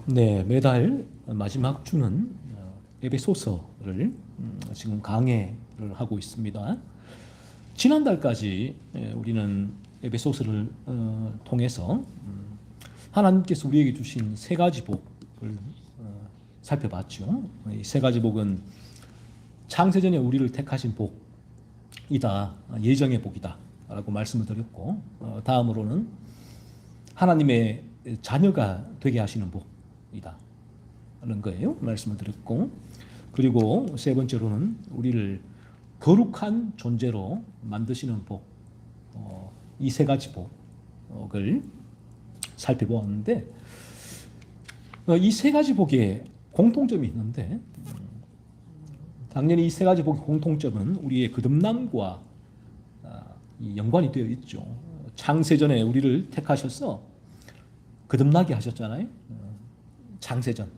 네, 매달 마지막 주는 에베소서를 지금 강해를 하고 있습니다. 지난달까지 우리는 에베소서를 통해서 하나님께서 우리에게 주신 세 가지 복을 살펴봤죠. 이 세 가지 복은 창세전에 우리를 택하신 복이다, 예정의 복이다 라고 말씀을 드렸고, 다음으로는 하나님의 자녀가 되게 하시는 복이다 하는 거예요. 말씀을 드렸고, 그리고 세 번째로는 우리를 거룩한 존재로 만드시는 복, 이 세 가지 복을 살펴보았는데, 이 세 가지 복에 공통점이 있는데, 당연히 이 세 가지 복의 공통점은 우리의 거듭남과 연관이 되어 있죠. 창세전에 우리를 택하셔서 거듭나게 하셨잖아요. 창세전.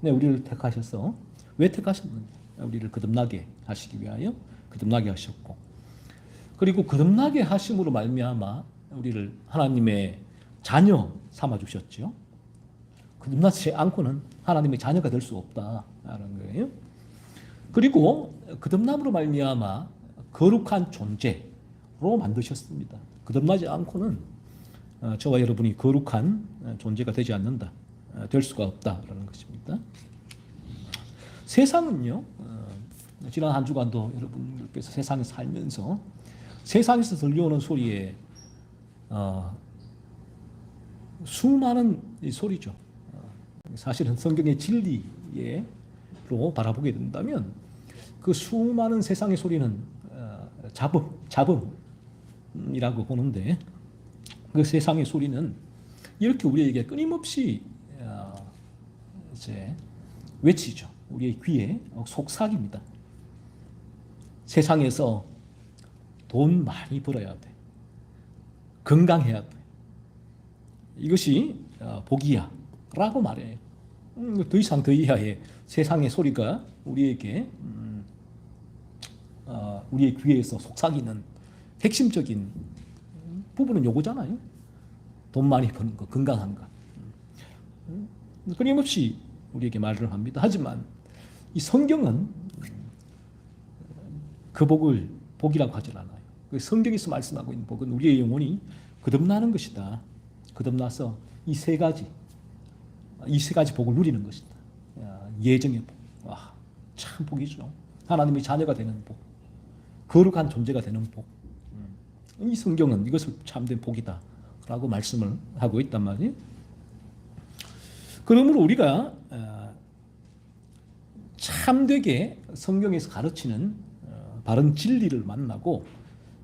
네, 우리를 택하셔서 왜 택하셨느냐? 우리를 거듭나게 하시기 위하여 거듭나게 하셨고, 그리고 거듭나게 하심으로 말미암아 우리를 하나님의 자녀 삼아 주셨죠. 거듭나지 않고는 하나님의 자녀가 될 수 없다라는 거예요. 그리고 거듭남으로 말미암아 거룩한 존재로 만드셨습니다. 거듭나지 않고는 저와 여러분이 거룩한 존재가 되지 않는다, 될 수가 없다라는 것입니다. 세상은요, 지난 한 주간도 여러분들께서 세상에 살면서 세상에서 들려오는 소리에 수많은 소리죠. 사실은 성경의 진리로 바라보게 된다면 그 수많은 세상의 소리는 잡음이라고 보는데, 그 세상의 소리는 이렇게 우리에게 끊임없이 이제 외치죠. 우리의 귀에 속삭입니다. 세상에서 돈 많이 벌어야 돼. 건강해야 돼. 이것이 복이야 라고 말해요. 더 이상 더 이하의 세상의 소리가 우리에게 우리의 귀에서 속삭이는 핵심적인 부분은 요거잖아요. 돈 많이 버는 거, 건강한 거. 끊임없이 우리에게 말을 합니다. 하지만 이 성경은 그 복을 복이라고 하질 않아요. 성경에서 말씀하고 있는 복은 우리의 영혼이 거듭나는 것이다. 거듭나서 이 세 가지 복을 누리는 것이다. 예정의 복. 와, 참 복이죠. 하나님의 자녀가 되는 복. 거룩한 존재가 되는 복. 이 성경은 이것을 참된 복이다 라고 말씀을 하고 있단 말이에요. 그러므로 우리가 참되게 성경에서 가르치는 바른 진리를 만나고,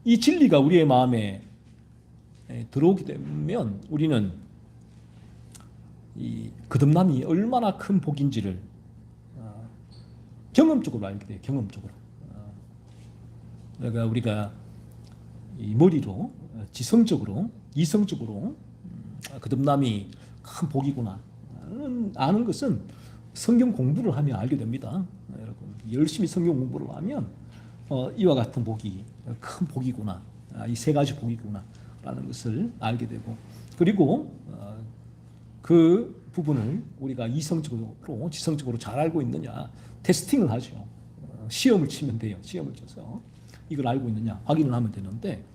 이 진리가 우리의 마음에 들어오게 되면 우리는 이 거듭남이 얼마나 큰 복인지를 경험적으로 알게 돼요. 경험적으로. 그러니까 우리가 이 머리로 지성적으로, 이성적으로 거듭남이 큰 복이구나 아는 것은 성경 공부를 하면 알게 됩니다. 여러분, 열심히 성경 공부를 하면 이와 같은 복이 큰 복이구나, 이 세 가지 복이구나 라는 것을 알게 되고, 그리고 그 부분을 우리가 이성적으로, 지성적으로 잘 알고 있느냐 테스팅을 하죠. 시험을 치면 돼요. 시험을 쳐서 이걸 알고 있느냐 확인을 하면 되는데,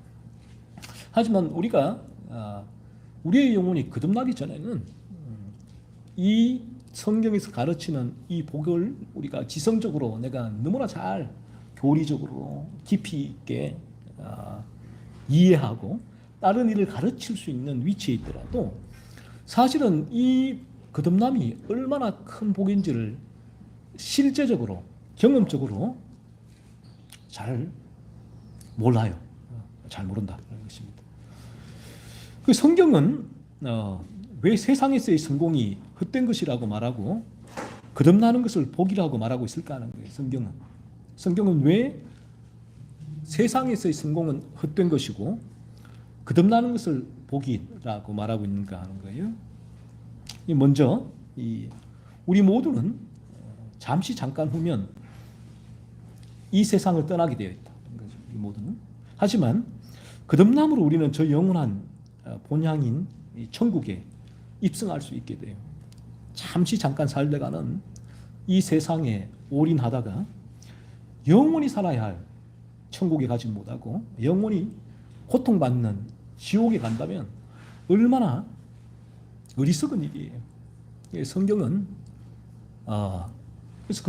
하지만 우리가 우리의 영혼이 거듭나기 전에는 이 성경에서 가르치는 이 복을 우리가 지성적으로 내가 너무나 잘 교리적으로 깊이 있게 이해하고 다른 일을 가르칠 수 있는 위치에 있더라도 사실은 이 거듭남이 얼마나 큰 복인지를 실제적으로, 경험적으로 잘 몰라요. 잘 모른다는 것입니다. 그 성경은 왜 세상에서의 성공이 헛된 것이라고 말하고 거듭나는 것을 복이라고 말하고 있을까 하는 거예요. 성경은 왜 세상에서의 성공은 헛된 것이고 거듭나는 것을 복이라고 말하고 있는가 하는 거예요. 먼저 우리 모두는 잠깐 후면 이 세상을 떠나게 되어 있다. 우리 모두는. 하지만 거듭남으로 우리는 저 영원한 본향인 천국에 입성할 수 있게 돼요. 잠시 잠깐 살다가는 이 세상에 올인하다가 영원히 살아야 할 천국에 가지 못하고 영원히 고통받는 지옥에 간다면 얼마나 어리석은 일이에요. 성경은 그래서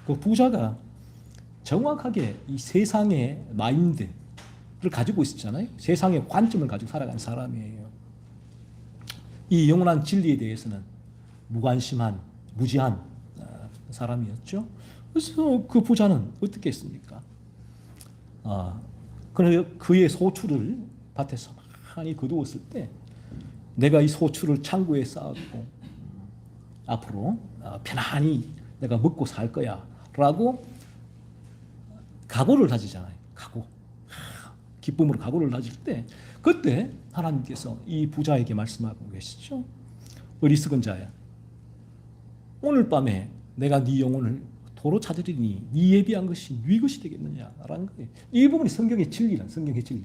그 부자가 정확하게 이 세상의 마인드를 가지고 있었잖아요. 세상의 관점을 가지고 살아가는 사람이에요. 이 영원한 진리에 대해서는 무관심한, 무지한 사람이었죠. 그래서 그 부자는 어떻게 했습니까? 그의 소출을 밭에서 많이 거두었을 때 내가 이 소출을 창고에 쌓았고 앞으로 편안히 내가 먹고 살 거야 라고 각오를 다지잖아요. 기쁨으로 각오를 다질 때 그때 하나님께서 이 부자에게 말씀하고 계시죠. 어리석은 자야, 오늘 밤에 내가 네 영혼을 도로 찾으리니 네 예비한 것이 네 것이 되겠느냐라는 거예요. 이 부분이 성경의 진리란 성경의 진리.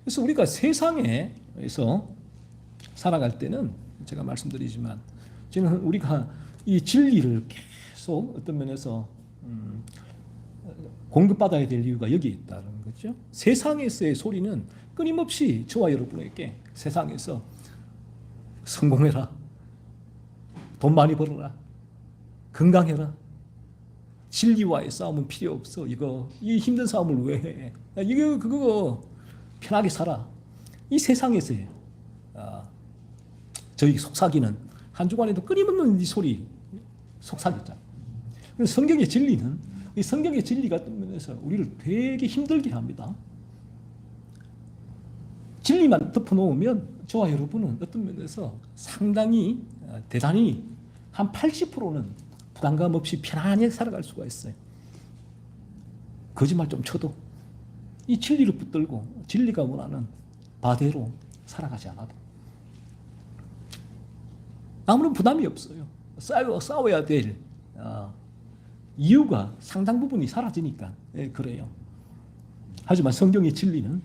그래서 우리가 세상에서 살아갈 때는 제가 말씀드리지만 저는 우리가 이 진리를 계속 어떤 면에서 공급받아야 될 이유가 여기에 있다는 거죠. 세상에서의 소리는 끊임없이 저와 여러분에게 세상에서 성공해라, 돈 많이 벌어라, 건강해라, 진리와의 싸움은 필요 없어, 이 힘든 싸움을 왜 해, 그거 편하게 살아. 이 세상에서의 저희 속삭이는 한 주간에도 끊임없는 이 소리 속삭였잖아. 그래서 성경의 진리는 이 성경의 진리가 뜨면서 우리를 되게 힘들게 합니다. 진리만 덮어놓으면 저와 여러분은 어떤 면에서 상당히 대단히 한 80%는 부담감 없이 편안하게 살아갈 수가 있어요. 거짓말 좀 쳐도 이 진리를 붙들고 진리가 원하는 바대로 살아가지 않아도 아무런 부담이 없어요. 싸워야 될 이유가 상당 부분이 사라지니까 그래요. 하지만 성경의 진리는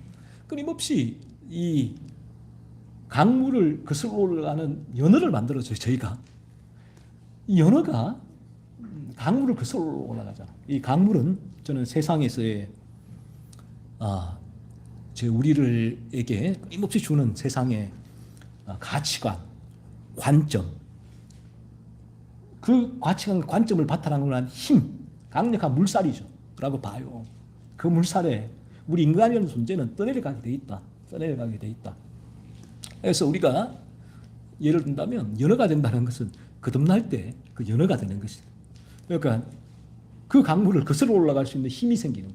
끊임없이 이 강물을 거슬러 올라가는 연어를 만들어줘요. 저희가 이 연어가 강물을 거슬러 올라가잖아. 이 강물은 저는 세상에서의 우리를에게 끊임없이 주는 세상의 가치관, 관점, 그 가치관, 관점을 바탕으로 한 힘, 강력한 물살이죠 라고 봐요. 그 물살에 우리 인간이라는 존재는 떠내려가게 돼 있다. 그래서 우리가 예를 든다면 연어가 된다는 것은 거듭날 때 그 연어가 되는 것이다. 그러니까 그 강물을 거슬러 올라갈 수 있는 힘이 생기는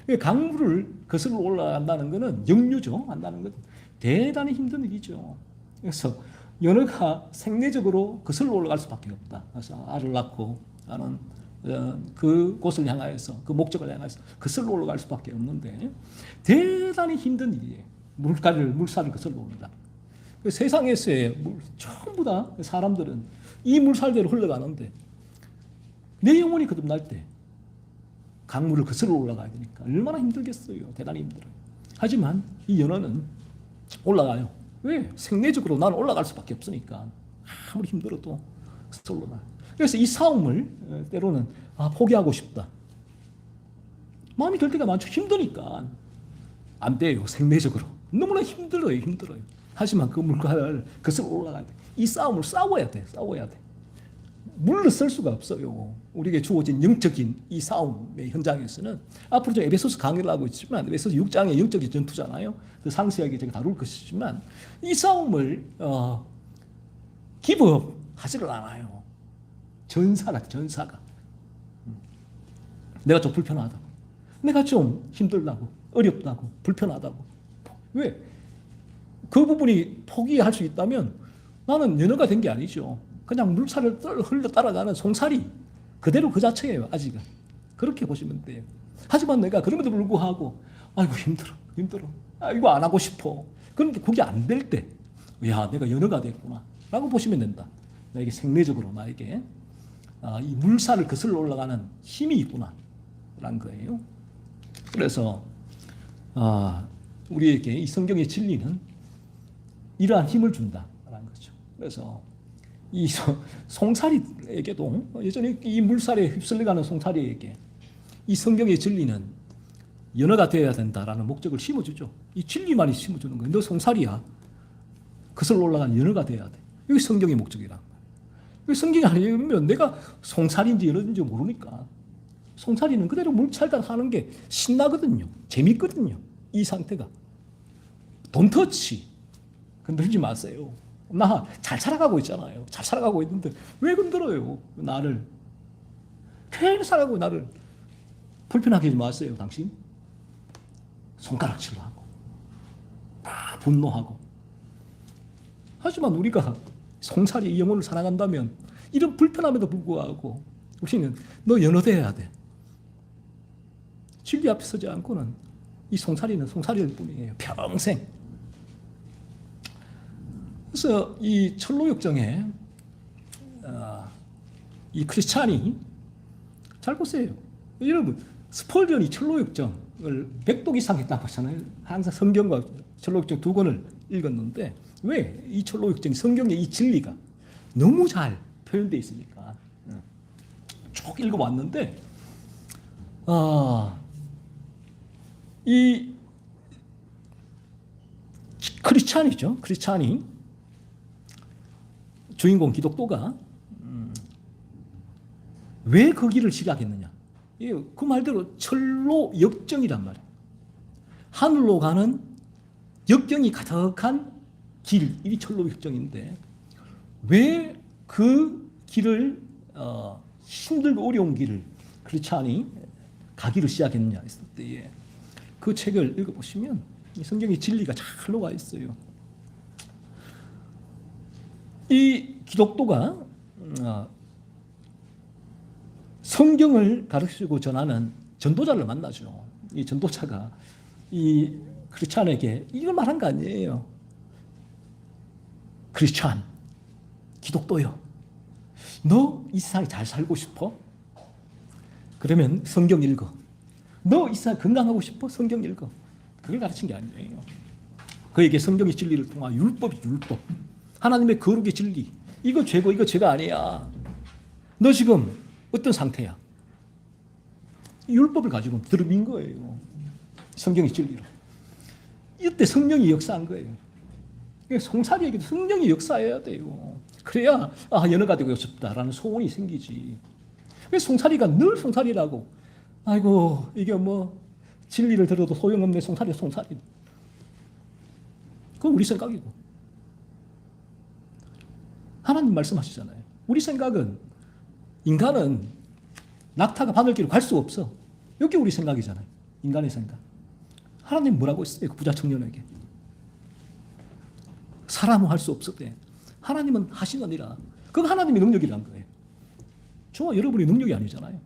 거예요. 강물을 거슬러 올라간다는 것은 역류죠. 한다는 건 대단히 힘든 일이죠. 그래서 연어가 생리적으로 거슬러 올라갈 수밖에 없다. 그래서 알을 낳고 하는 그곳을 향하여서 그 목적을 향해서 거슬러 올라갈 수밖에 없는데 대단히 힘든 일이에요. 물살을 거슬러 올라간다. 세상에서의 전부 다 사람들은 이 물살대로 흘러가는데 내 영혼이 거듭날 때 강물을 거슬러 올라가야 되니까 얼마나 힘들겠어요. 대단히 힘들어요. 하지만 이 연어는 올라가요. 왜? 생리적으로 나는 올라갈 수밖에 없으니까 아무리 힘들어도 거슬러 올라가요. 그래서 이 싸움을 때로는 포기하고 싶다. 마음이 들 때가 많죠. 힘드니까 안 돼요. 생리적으로 너무나 힘들어요. 하지만 그 물가를 거슬러 올라가야 돼. 이 싸움을 싸워야 돼. 물러설 수가 없어요. 우리에게 주어진 영적인 이 싸움의 현장에서는 앞으로 저 에베소서 강의를 하고 있지만 에베소서 6장의 영적인 전투잖아요. 더 상세하게 제가 다룰 것이지만 이 싸움을 기법 하지를 않아요. 전사가 내가 좀 불편하다고, 내가 좀 힘들다고, 어렵다고, 불편하다고. 왜? 그 부분이 포기할 수 있다면 나는 연어가 된 게 아니죠. 그냥 물살을 흘러 따라가는 송사리 그대로 그 자체예요. 아직은 그렇게 보시면 돼요. 하지만 내가 그럼에도 불구하고 아이고 힘들어 이거 안 하고 싶어. 그런데 그게 안 될 때 야 내가 연어가 됐구나 라고 보시면 된다. 나에게 생리적으로 나에게 이 물살을 거슬러 올라가는 힘이 있구나 라는 거예요. 그래서 우리에게 이 성경의 진리는 이러한 힘을 준다라는 거죠. 그래서 이 송사리에게도 여전히 이 물살에 휩쓸려가는 송사리에게 이 성경의 진리는 연어가 되어야 된다라는 목적을 심어주죠. 이 진리만이 심어주는 거예요. 너 송사리야. 그슬 올라간 연어가 되어야 돼. 이게 성경의 목적이란 말이에요. 성경이 아니면 내가 송사리인지 연어인지 모르니까 송사리는 그대로 물살단 하는 게 신나거든요. 재밌거든요. 이 상태가. Don't touch. 건들지 마세요. 나 잘 살아가고 있잖아요. 잘 살아가고 있는데 왜 건들어요? 나를. 괜히 살아가고 나를. 불편하게 하지 마세요, 당신. 손가락질로 하고. 분노하고. 하지만 우리가 송사리의 영혼을 살아간다면 이런 불편함에도 불구하고 우리는 너 연어돼야 돼. 진리 앞에 서지 않고는 이 송사리는 송사리일 뿐이에요. 평생. 그래서 이 철로역정에 이 크리스찬이 잘 보세요. 여러분 스폴전이 철로역정을 100독 이상 했다고 하잖아요. 항상 성경과 철로역정 두 권을 읽었는데 왜? 이 철로역정이 성경의 이 진리가 너무 잘 표현되어 있으니까 쭉 읽어왔는데 이 크리스찬이죠. 크리스찬이 주인공 기독도가 왜 그 길을 시작했느냐? 그 말대로 철로 역정이란 말이에요. 하늘로 가는 역경이 가득한 길, 이 철로 역정인데 왜 그 길을 힘들고 어려운 길을 크리스찬이 가기를 시작했느냐 했을 때에 그 책을 읽어보시면 이 성경의 진리가 잘 녹아 있어요. 이 기독도가 성경을 가르치고 전하는 전도자를 만나죠. 이 전도자가 이 크리스찬에게 이걸 말한 거 아니에요. 크리스찬, 기독도요. 너 이 세상에 잘 살고 싶어? 그러면 성경 읽어. 너 이 세상 건강하고 싶어? 성경 읽어. 그걸 가르친 게 아니에요. 그에게 성경의 진리를 통한 율법이 율법. 하나님의 거룩의 진리. 이거 죄고 이거 죄가 아니야. 너 지금 어떤 상태야? 율법을 가지고 들어민 거예요. 성경의 진리로. 이때 성령이 역사한 거예요. 송사리에게도 성령이 역사해야 돼요. 그래야 연어가 되고 싶다라는 소원이 생기지. 송사리가 늘 송사리라고. 아이고 이게 뭐 진리를 들어도 소용없네. 송사리. 그건 우리 생각이고. 하나님 말씀하시잖아요. 우리 생각은 인간은 낙타가 바늘길을 갈 수 없어. 이게 우리 생각이잖아요. 인간의 생각. 하나님 뭐라고 했어요? 그 부자 청년에게. 사람은 할 수 없었대. 하나님은 하시느니라. 그건 하나님의 능력이란 거예요. 저와 여러분의 능력이 아니잖아요.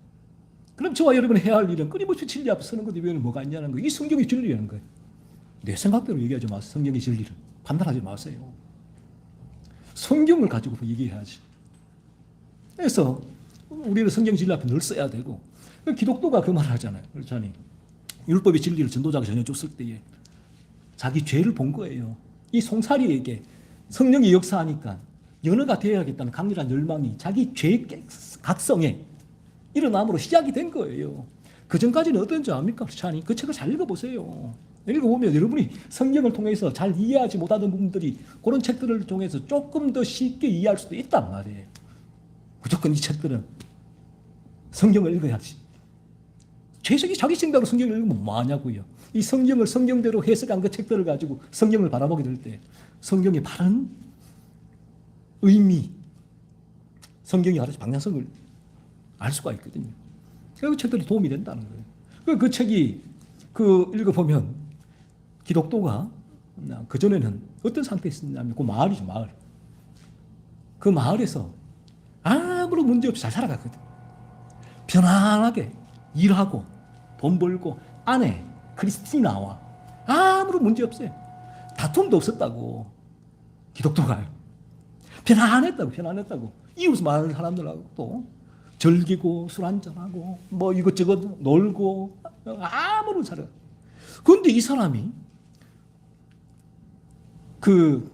그럼 저와 여러분이 해야 할 일은 끊임없이 진리 앞에 서는 것 이외에는 뭐가 있냐는 거예요. 이 성경의 진리라는 거예요. 내 생각대로 얘기하지 마세요. 성경의 진리를. 판단하지 마세요. 성경을 가지고 얘기해야지. 그래서 우리는 성경 진리 앞에 늘 써야 되고 기독도가 그 말을 하잖아요. 그렇잖아요. 율법의 진리를 전도자가 전해줬을 때에 자기 죄를 본 거예요. 이 송사리에게 성령이 역사하니까 연어가 되어야겠다는 강렬한 열망이 자기 죄의 각성에 일어남으로 시작이 된 거예요. 그 전까지는 어떤지 압니까? 그렇잖아요. 그 책을 잘 읽어보세요. 읽어보면 여러분이 성경을 통해서 잘 이해하지 못하는 부분들이 그런 책들을 통해서 조금 더 쉽게 이해할 수도 있단 말이에요. 무조건 이 책들은 성경을 읽어야지. 죄석이 자기 생각으로 성경을 읽으면 뭐하냐고요. 이 성경을 성경대로 해석한 그 책들을 가지고 성경을 바라보게 될 때 성경의 바른 의미, 성경이 가르친 방향성을 알 수가 있거든요. 그 책들이 도움이 된다는 거예요. 그 책이 읽어보면 기독도가 그전에는 어떤 상태에 있었냐면 그 마을이죠, 마을. 그 마을에서 아무런 문제 없이 잘 살아갔거든. 편안하게 일하고 돈 벌고 아내 크리스티나와 아무런 문제 없어요. 다툼도 없었다고. 기독도가요. 편안했다고. 이웃 마을 사람들하고 또 즐기고 술 한잔하고 뭐 이것저것 놀고 아무런 살아. 그런데 이 사람이 그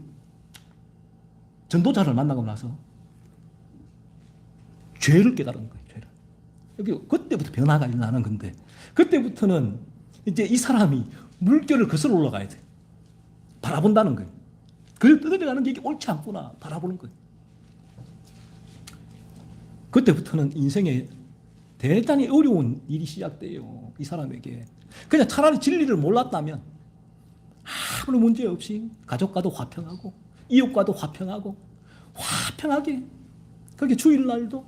전도자를 만나고 나서 죄를 깨달은 거예요. 죄를. 여기 그때부터 변화가 일어나는 건데 그때부터는 이제 이 사람이 물결을 거슬러 올라가야 돼. 바라본다는 거예요. 그걸 떠들어가는 게 이게 옳지 않구나 바라보는 거예요. 그때부터는 인생에 대단히 어려운 일이 시작돼요. 이 사람에게. 그냥 차라리 진리를 몰랐다면 아무런 문제 없이 가족과도 화평하고 이웃과도 화평하고 화평하게 그렇게 주일날도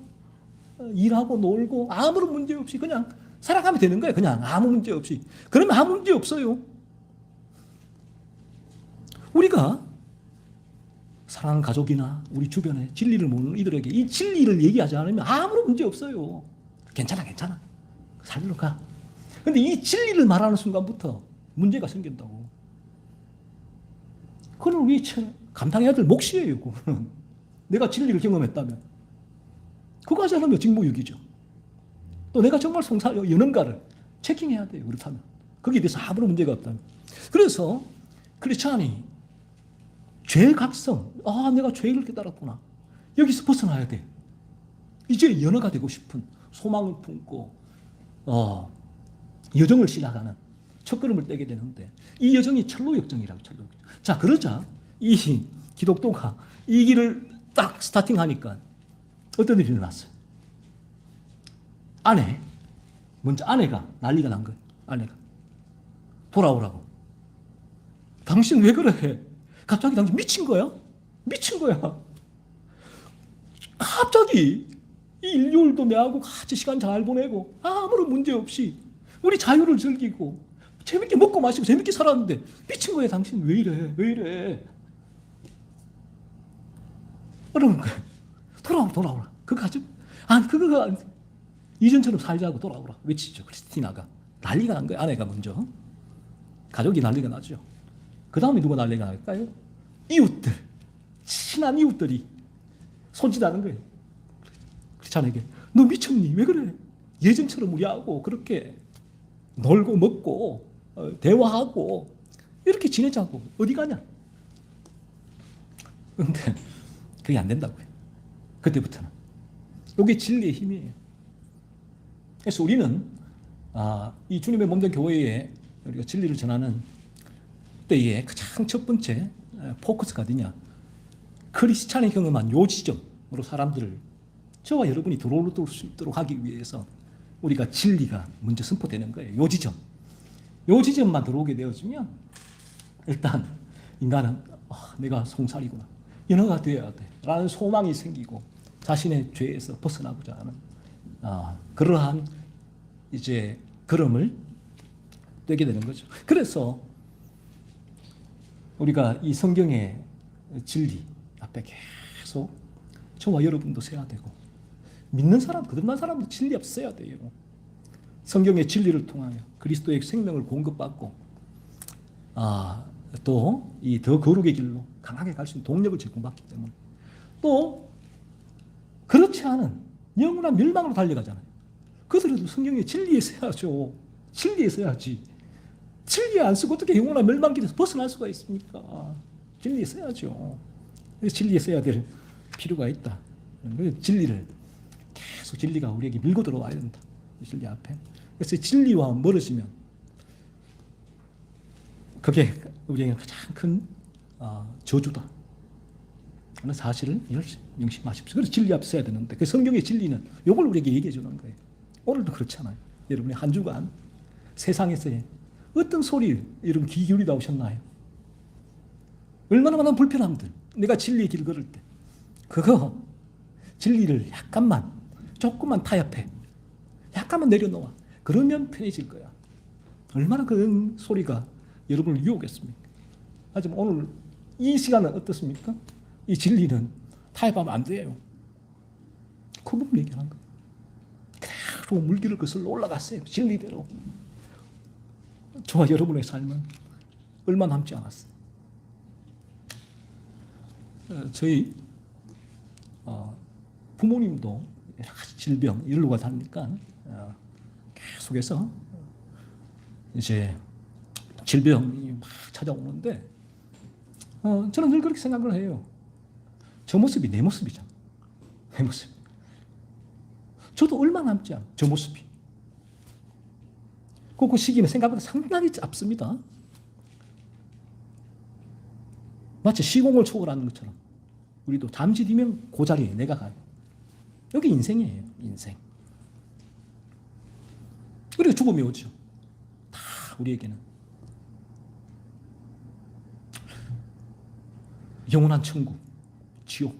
일하고 놀고 아무런 문제 없이 그냥 살아가면 되는 거예요. 그냥 아무 문제 없이. 그러면 아무 문제 없어요. 우리가 사랑하는 가족이나 우리 주변에 진리를 모르는 이들에게 이 진리를 얘기하지 않으면 아무런 문제 없어요. 괜찮아 괜찮아 살로 가. 근데 이 진리를 말하는 순간부터 문제가 생긴다고. 그건 우리 감당해야 될 몫이에요. 그거는. 내가 진리를 경험했다면 그거 하지 않으면 직무유기죠. 또 내가 정말 연언가를 체킹해야 돼요. 그렇다면 거기에 대해서 아무런 문제가 없다면. 그래서 크리스찬이 죄각성, 내가 죄를 깨달았구나. 여기서 벗어나야 돼. 이제 연어가 되고 싶은 소망을 품고 여정을 시작하는 첫걸음을 떼게 되는데 이 여정이 철로역정이라고. 철로역정. 자, 그러자 이 기독도가 이 길을 딱 스타팅하니까 어떤 일이 일어났어요. 먼저 아내가 난리가 난 거예요. 아내가 돌아오라고. 당신 왜 그래? 갑자기 당신 미친 거야? 미친 거야. 갑자기 이 일요일도 내하고 같이 시간 잘 보내고 아무런 문제 없이 우리 자유를 즐기고 재밌게 먹고 마시고 재밌게 살았는데 미친 거야. 당신 왜 이래? 왜 이래? 그러는 거야. 돌아오라. 그거 가지. 그거가 이전처럼 살자고 돌아오라. 외치죠. 크리스티나가. 난리가 난 거야. 아내가 먼저. 가족이 난리가 나죠. 그 다음에 누가 난리가 날까요? 이웃들. 친한 이웃들이 손짓하는 거예요. 크리스찬에게. 너 미쳤니? 왜 그래? 예전처럼 우리하고 그렇게 놀고 먹고 대화하고 이렇게 지내자고. 어디 가냐? 그런데 그게 안 된다고요. 그때부터는. 이게 진리의 힘이에요. 그래서 우리는 이 주님의 몸된 교회에 우리가 진리를 전하는 때에 가장 첫 번째 포커스가 어디냐? 크리스찬이 경험한 요 지점으로 사람들을 저와 여러분이 들어올 수 있도록 하기 위해서 우리가 진리가 먼저 선포되는 거예요. 요 지점. 요 지점만 들어오게 되어지면 일단 인간은 내가 송살이구나. 연어가 되어야 돼. 라는 소망이 생기고 자신의 죄에서 벗어나고자 하는 그러한 이제 걸음을 떼게 되는 거죠. 그래서 우리가 이 성경의 진리 앞에 계속 저와 여러분도 서야 되고 믿는 사람, 거듭난 사람도 진리 앞에 서야 돼요. 성경의 진리를 통하여 그리스도의 생명을 공급받고 또 이 더 거룩의 길로 강하게 갈 수 있는 동력을 제공받기 때문에 또 그렇지 않은 영원한 멸망으로 달려가잖아요. 그들도 성경의 진리에 서야죠. 진리에 서야지. 진리에 안 쓰고 어떻게 영원한 멸망길에서 벗어날 수가 있습니까? 진리에 서야죠. 그래서 진리에 서야 될 필요가 있다. 그래서 진리를 계속 진리가 우리에게 밀고 들어와야 된다. 진리 앞에. 그래서 진리와 멀어지면 그게 우리에게 가장 큰 저주다. 하는 사실을 명심하십시오. 그래서 진리 앞에 서야 되는데 그 성경의 진리는 이걸 우리에게 얘기해 주는 거예요. 오늘도 그렇잖아요. 여러분이 한 주간 세상에서의 어떤 소리를 여러분 귀 기울이다 오셨나요? 얼마나 많은 불편함들. 내가 진리의 길 걸을 때 그거 진리를 조금만 타협해. 약간만 내려놓아. 그러면 편해질 거야. 얼마나 그런 소리가 여러분을 유혹했습니까? 하지만 오늘 이 시간은 어떻습니까? 이 진리는 타협하면 안 돼요. 그 부분 얘기하는 거예요. 그대로 물길을 거슬러 올라갔어요. 진리대로. 저와 여러분의 삶은 얼마 남지 않았어요. 저희 부모님도 여러 가지 질병, 이러고 다니니까 계속해서 이제 질병이 막 찾아오는데 저는 늘 그렇게 생각을 해요. 저 모습이 내 모습이잖아. 내 모습. 저도 얼마 남지 않아. 저 모습이. 그 시기는 생각보다 상당히 짧습니다. 마치 시공을 초월하는 것처럼 우리도 잠시 뒤면 그 자리에 내가 가요. 여기 인생이에요. 인생. 그리고 죽음이 오죠. 다 우리에게는. 영원한 천국, 지옥.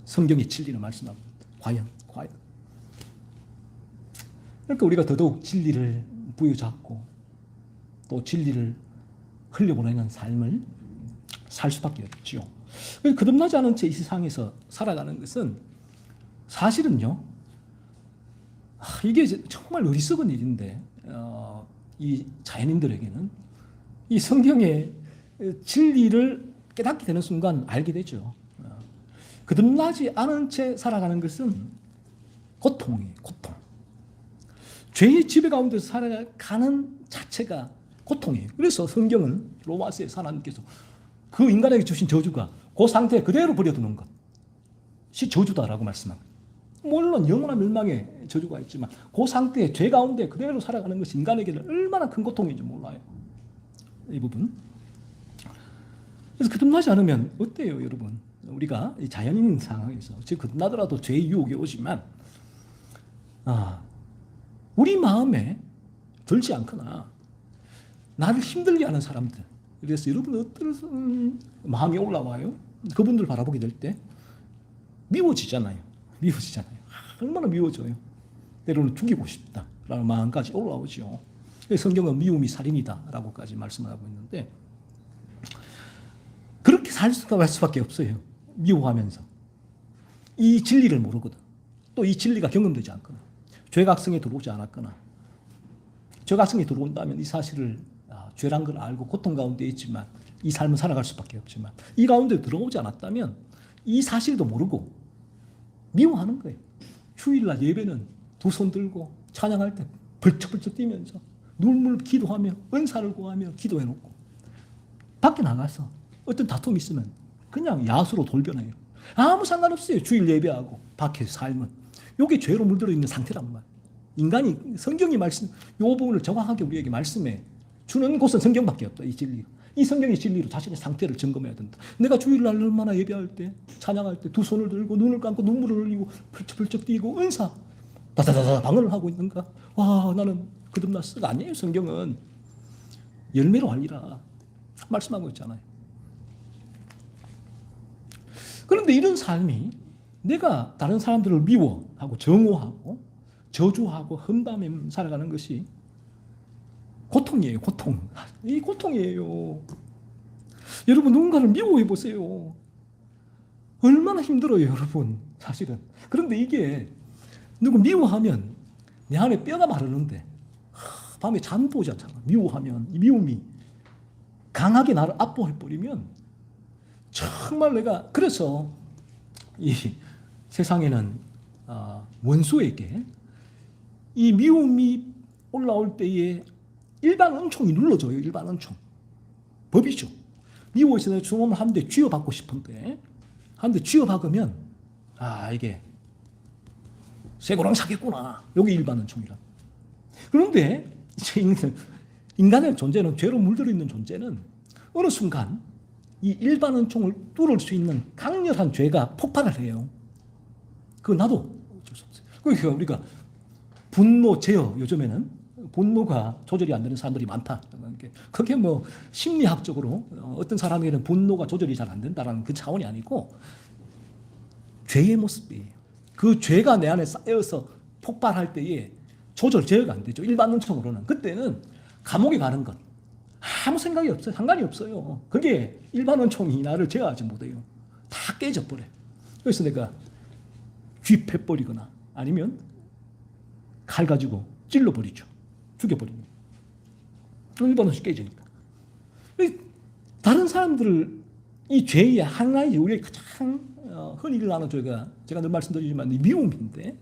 성경의 진리를 말씀합니다. 과연. 그러니까 우리가 더더욱 진리를 부여잡고 또 진리를 흘려보내는 삶을 살 수밖에 없죠. 거듭나지 않은 채 이 세상에서 살아가는 것은 사실은요, 이게 정말 어리석은 일인데, 이 자연인들에게는 이 성경의 진리를 깨닫게 되는 순간 알게 되죠. 거듭나지 않은 채 살아가는 것은 고통이에요, 고통. 죄의 지배 가운데서 살아가는 자체가 고통이에요. 그래서 성경은 로마서에 하나님께서 그 인간에게 주신 저주가 그 상태에 그대로 버려두는 것이 저주다라고 말씀합니다. 물론 영원한 멸망의 저주가 있지만 그 상태에 죄 가운데 그대로 살아가는 것이 인간에게는 얼마나 큰 고통인지 몰라요. 이 부분. 그래서 거듭나지 않으면 어때요, 여러분? 우리가 자연인 상황에서 즉 거듭나더라도 죄의 유혹이 오지만 우리 마음에 들지 않거나 나를 힘들게 하는 사람들, 그래서 여러분 어떤 마음이 올라와요? 그분들 바라보게 될 때 미워지잖아요. 얼마나 미워져요. 때로는 죽이고 싶다라는 마음까지 올라오죠. 성경은 미움이 살인이다라고까지 말씀을 하고 있는데 그렇게 살 수밖에 없어요. 미워하면서 이 진리를 모르거든. 또 이 진리가 경험되지 않거나 죄각성에 들어오지 않았거나 죄각성이 들어온다면 이 사실을 죄란 걸 알고 고통 가운데 있지만 이 삶을 살아갈 수밖에 없지만 이 가운데 들어오지 않았다면 이 사실도 모르고 미워하는 거예요. 휴일날 예배는 두 손 들고 찬양할 때 벌쩍벌쩍 뛰면서 눈물 기도하며 은사를 구하며 기도해놓고 밖에 나가서 어떤 다툼이 있으면 그냥 야수로 돌변해요. 아무 상관없어요. 주일 예배하고 밖에서 삶은. 이게 죄로 물들어 있는 상태란 말. 인간이 성경이 말씀, 이 부분을 정확하게 우리에게 말씀해 주는 곳은 성경밖에 없다. 이 진리. 이 성경의 진리로 자신의 상태를 점검해야 된다. 내가 주일날 얼마나 예배할 때, 찬양할 때 두 손을 들고 눈을 감고 눈물을 흘리고 펄쩍펄쩍 뛰고 은사 다다다다 방언을 하고 있는가? 와, 나는 거듭났어가 아니에요. 성경은 열매로 알리라 말씀하고 있잖아요. 그런데 이런 삶이 내가 다른 사람들을 미워하고 정오하고 저주하고 험담에 살아가는 것이 고통이에요. 고통. 이 고통이에요. 여러분 누군가를 미워해 보세요. 얼마나 힘들어요, 여러분. 사실은. 그런데 이게 누구 미워하면 내 안에 뼈가 마르는데 밤에 잠도 오지 않잖아. 미워하면 이 미움이 강하게 나를 압도해버리면 정말 내가 그래서 이 세상에는 원수에게 이 미움이 올라올 때에 일반 은총이 눌러줘요. 일반 은총. 법이죠. 미워해서 내가 저놈을 한 대 쥐어박고 싶은데 한 대 쥐어박으면 이게 쇠고랑 사겠구나. 여기 일반 은총이라. 그런데 인간의 존재는 죄로 물들어 있는 존재는 어느 순간 이 일반 은총을 뚫을 수 있는 강렬한 죄가 폭발을 해요. 그거 나도 어쩔 수 없어요. 그러니까 우리가 분노 제어, 요즘에는 분노가 조절이 안 되는 사람들이 많다. 그게 뭐 심리학적으로 어떤 사람에게는 분노가 조절이 잘 안 된다는 그 차원이 아니고 죄의 모습이에요. 그 죄가 내 안에 쌓여서 폭발할 때에 조절 제어가 안 되죠. 일반 은총으로는. 그때는 감옥에 가는 것 아무 생각이 없어요. 상관이 없어요. 그게 일반 은총이 나를 제어하지 못해요. 다 깨져버려요. 그래서 내가 쥐패버리거나 아니면 칼 가지고 찔러버리죠. 죽여버립니다. 일반 은총이 깨지니까. 다른 사람들을 이 죄의 하나의 우리의 가장 흔히 일어나는 죄가 제가 늘 말씀드리지만 미움인데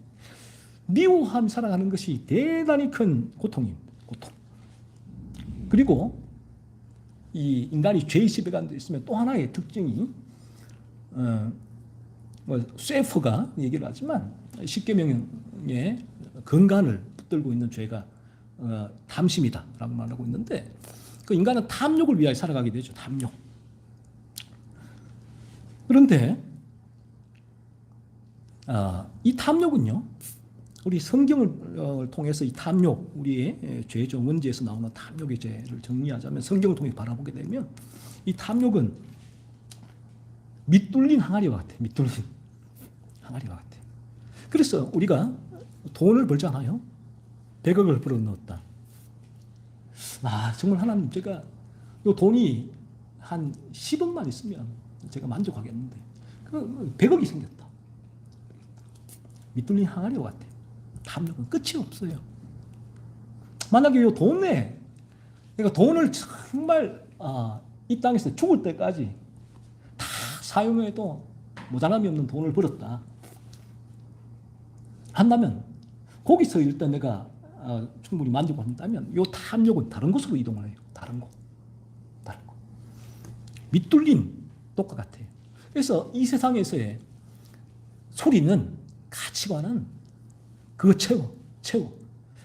미워함 살아가는 것이 대단히 큰 고통입니다. 고통. 그리고 이 인간이 죄의 지배가 안 돼 있으면 또 하나의 특징이 뭐 쇠퍼가 얘기를 하지만 십계명의 근간을 붙들고 있는 죄가 탐심이다라고 말하고 있는데, 그 인간은 탐욕을 위하여 살아가게 되죠. 탐욕. 그런데 이 탐욕은요, 우리 성경을 통해서 이 탐욕, 우리의 죄죠, 원죄에서 나오는 탐욕의 죄를 정리하자면, 성경을 통해 바라보게 되면 이 탐욕은 밑둘린 항아리와 같아. 밑둘린 항아리와 같아. 그래서 우리가 돈을 벌잖아요. 100억을 벌어 넣었다. 정말 하나님, 제가 이 돈이 한 10억만 있으면 제가 만족하겠는데, 100억이 생겼다. 밑둘린 항아리와 같아. 탐욕은 끝이 없어요. 만약에 이 돈에, 그러니까 돈을 정말 이 땅에서 죽을 때까지 다 사용해도 모자람이 없는 돈을 벌었다 한다면, 거기서 일단 내가 충분히 만족한다면, 이 탐욕은 다른 곳으로 이동을 해요. 다른 곳. 밑둘린 독과 같아요. 그래서 이 세상에서의 소리는, 가치관은 그거 채워.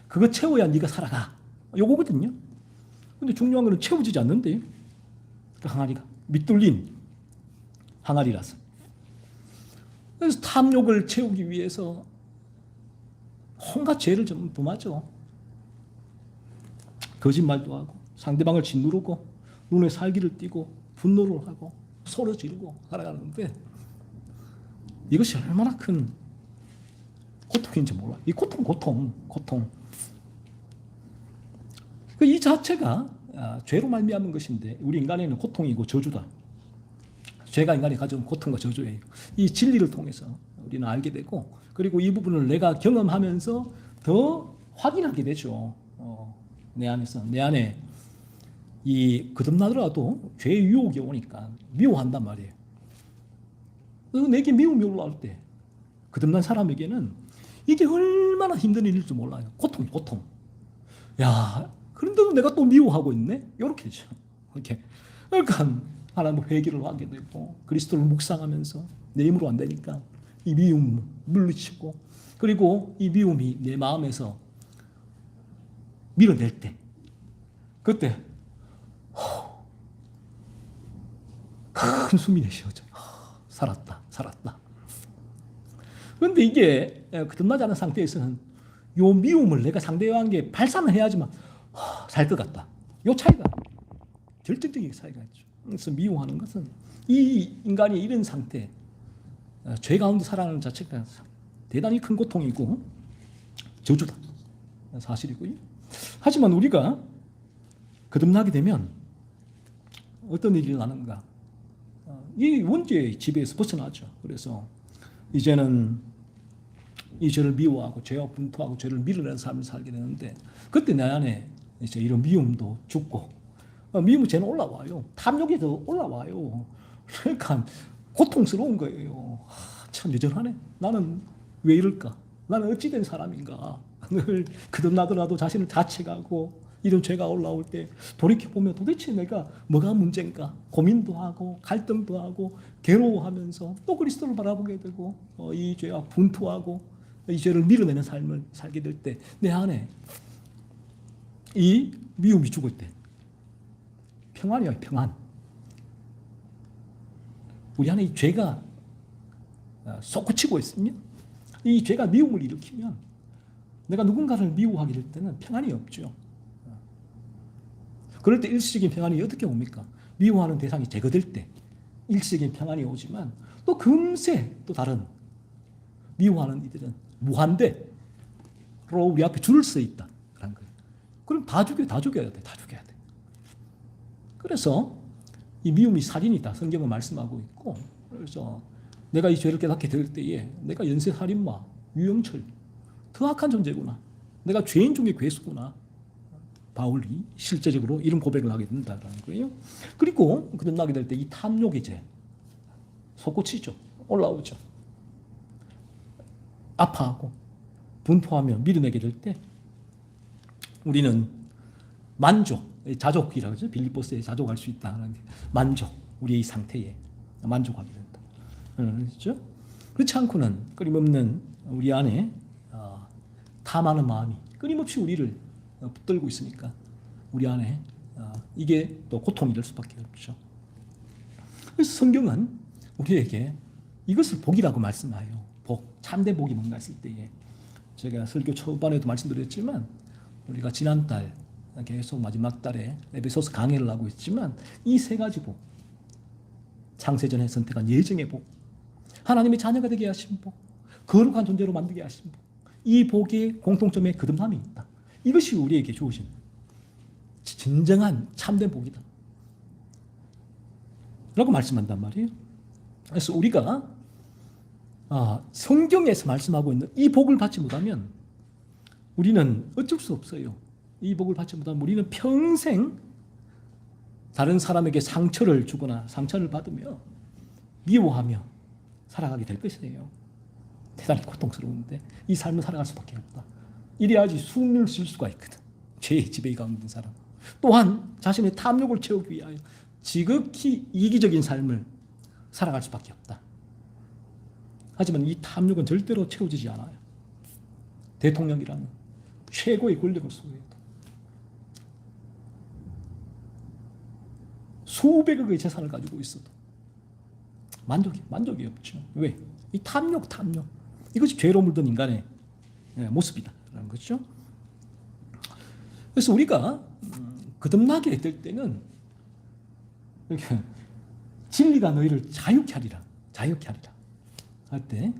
그거 채워야 네가 살아가. 요거거든요. 근데 중요한 거는 채워지지 않는데, 그 항아리가 밑둘린 항아리라서. 그래서 탐욕을 채우기 위해서 온갖 죄를 좀 범하죠. 거짓말도 하고, 상대방을 짓누르고, 눈에 살기를 띠고, 분노를 하고, 소리 지르고 살아가는데, 이것이 얼마나 큰 고통인지 몰라. 이 고통. 이 자체가 죄로 말미암은 것인데, 우리 인간에는 고통이고 저주다. 죄가 인간이 가져온 고통과 저주예요. 이 진리를 통해서 우리는 알게 되고, 그리고 이 부분을 내가 경험하면서 더 확인하게 되죠. 내 안에 이 거듭나더라도 죄의 유혹이 오니까 미워한단 말이에요. 내게 미움이 올라올 때, 거듭난 사람에게는 이게 얼마나 힘든 일일지 몰라요. 고통. 그런데도 내가 또 미워하고 있네? 이렇게죠. 이렇게. 그러니까 하나님 회개를 하게 되고, 그리스도를 묵상하면서 내 힘으로 안 되니까 이 미움 물리치고, 그리고 이 미움이 내 마음에서 밀어낼 때, 그때 큰 숨이 내쉬어져. 살았다. 그런데 이게 거듭나지 않은 상태에서는 요 미움을 내가 상대방에게 발산을 해야지만 살 것 같다. 요 차이가, 결정적인 차이가 있죠. 그래서 미워하는 것은 이 인간이 이런 상태, 죄 가운데 살아가는 자체가 대단히 큰 고통이고 저주다. 사실이고요. 하지만 우리가 거듭나게 되면 어떤 일이 일어나는가? 이 원죄의 지배에서 벗어나죠. 그래서 이제는 이 죄를 미워하고, 죄와 분투하고, 죄를 밀어내는 삶을 살게 되는데, 그때 내 안에 이제 이런 미움도 죽고, 미움의 죄는 올라와요. 탐욕이 더 올라와요. 그러니까 고통스러운 거예요. 참 여전하네. 나는 왜 이럴까? 나는 어찌된 사람인가? 늘 거듭나더라도 자신을 자책하고, 이런 죄가 올라올 때 돌이켜보면 도대체 내가 뭐가 문제인가? 고민도 하고, 갈등도 하고, 괴로워하면서 또 그리스도를 바라보게 되고, 이 죄와 분투하고, 이 죄를 밀어내는 삶을 살게 될 때, 내 안에 이 미움이 죽을 때 평안이야, 평안. 우리 안에 이 죄가 솟구치고 있으면, 이 죄가 미움을 일으키면, 내가 누군가를 미워하게 될 때는 평안이 없죠. 그럴 때 일시적인 평안이 어떻게 옵니까? 미워하는 대상이 제거될 때 일시적인 평안이 오지만, 또 금세 또 다른 미워하는 이들은 무한대로 우리 앞에 줄을 서 있다. 그런 거예요. 그럼 다 죽여야 돼. 그래서 이 미움이 살인이다. 성경은 말씀하고 있고, 그래서 내가 이 죄를 깨닫게 될 때에 내가 연쇄살인마, 유영철, 더 악한 존재구나. 내가 죄인 중에 괴수구나. 바울이 실제적으로 이런 고백을 하게 된다는 거예요. 그리고 거듭나게 될 때 이 탐욕의 죄, 솟구치죠. 올라오죠. 아파하고 분포하며 밀어내게 될 때 우리는 만족, 자족이라고 하죠. 빌립보스에 자족할 수 있다는 게 만족, 우리의 이 상태에 만족하게 된다. 그렇죠? 그렇지 않고는 끊임없는 우리 안에 탐하는 마음이 끊임없이 우리를 붙들고 있으니까 우리 안에 이게 또 고통이 될 수밖에 없죠. 그래서 성경은 우리에게 이것을 복이라고 말씀하여 복, 참된 복이 뭔가 했을 때에 제가 설교 초반에도 말씀드렸지만 우리가 지난달 계속 마지막 달에 에베소서 강의를 하고 있지만 이 세 가지 복, 창세전에 선택한 예정의 복, 하나님의 자녀가 되게 하신 복, 거룩한 존재로 만들게 하신 복, 이 복의 공통점에 거듭남이 있다. 이것이 우리에게 주어진 진정한 참된 복이다 라고 말씀한단 말이에요. 그래서 우리가 성경에서 말씀하고 있는 이 복을 받지 못하면 우리는 어쩔 수 없어요. 이 복을 받지 못하면 우리는 평생 다른 사람에게 상처를 주거나 상처를 받으며 미워하며 살아가게 될 것이에요. 대단히 고통스러운데 이 삶을 살아갈 수밖에 없다. 이래야지 숨을 쉴 수가 있거든. 죄의 지배 가운데 있는 사람. 또한 자신의 탐욕을 채우기 위하여 지극히 이기적인 삶을 살아갈 수밖에 없다. 하지만 이 탐욕은 절대로 채워지지 않아요. 대통령이라는 최고의 권력을 소유해도 수백억의 재산을 가지고 있어도 만족이 없죠. 왜? 이 탐욕. 이것이 죄로 물든 인간의 모습이다라는 거죠. 그래서 우리가 거듭나게 될 때는 이렇게 진리가 너희를 자유케 하리라 할 때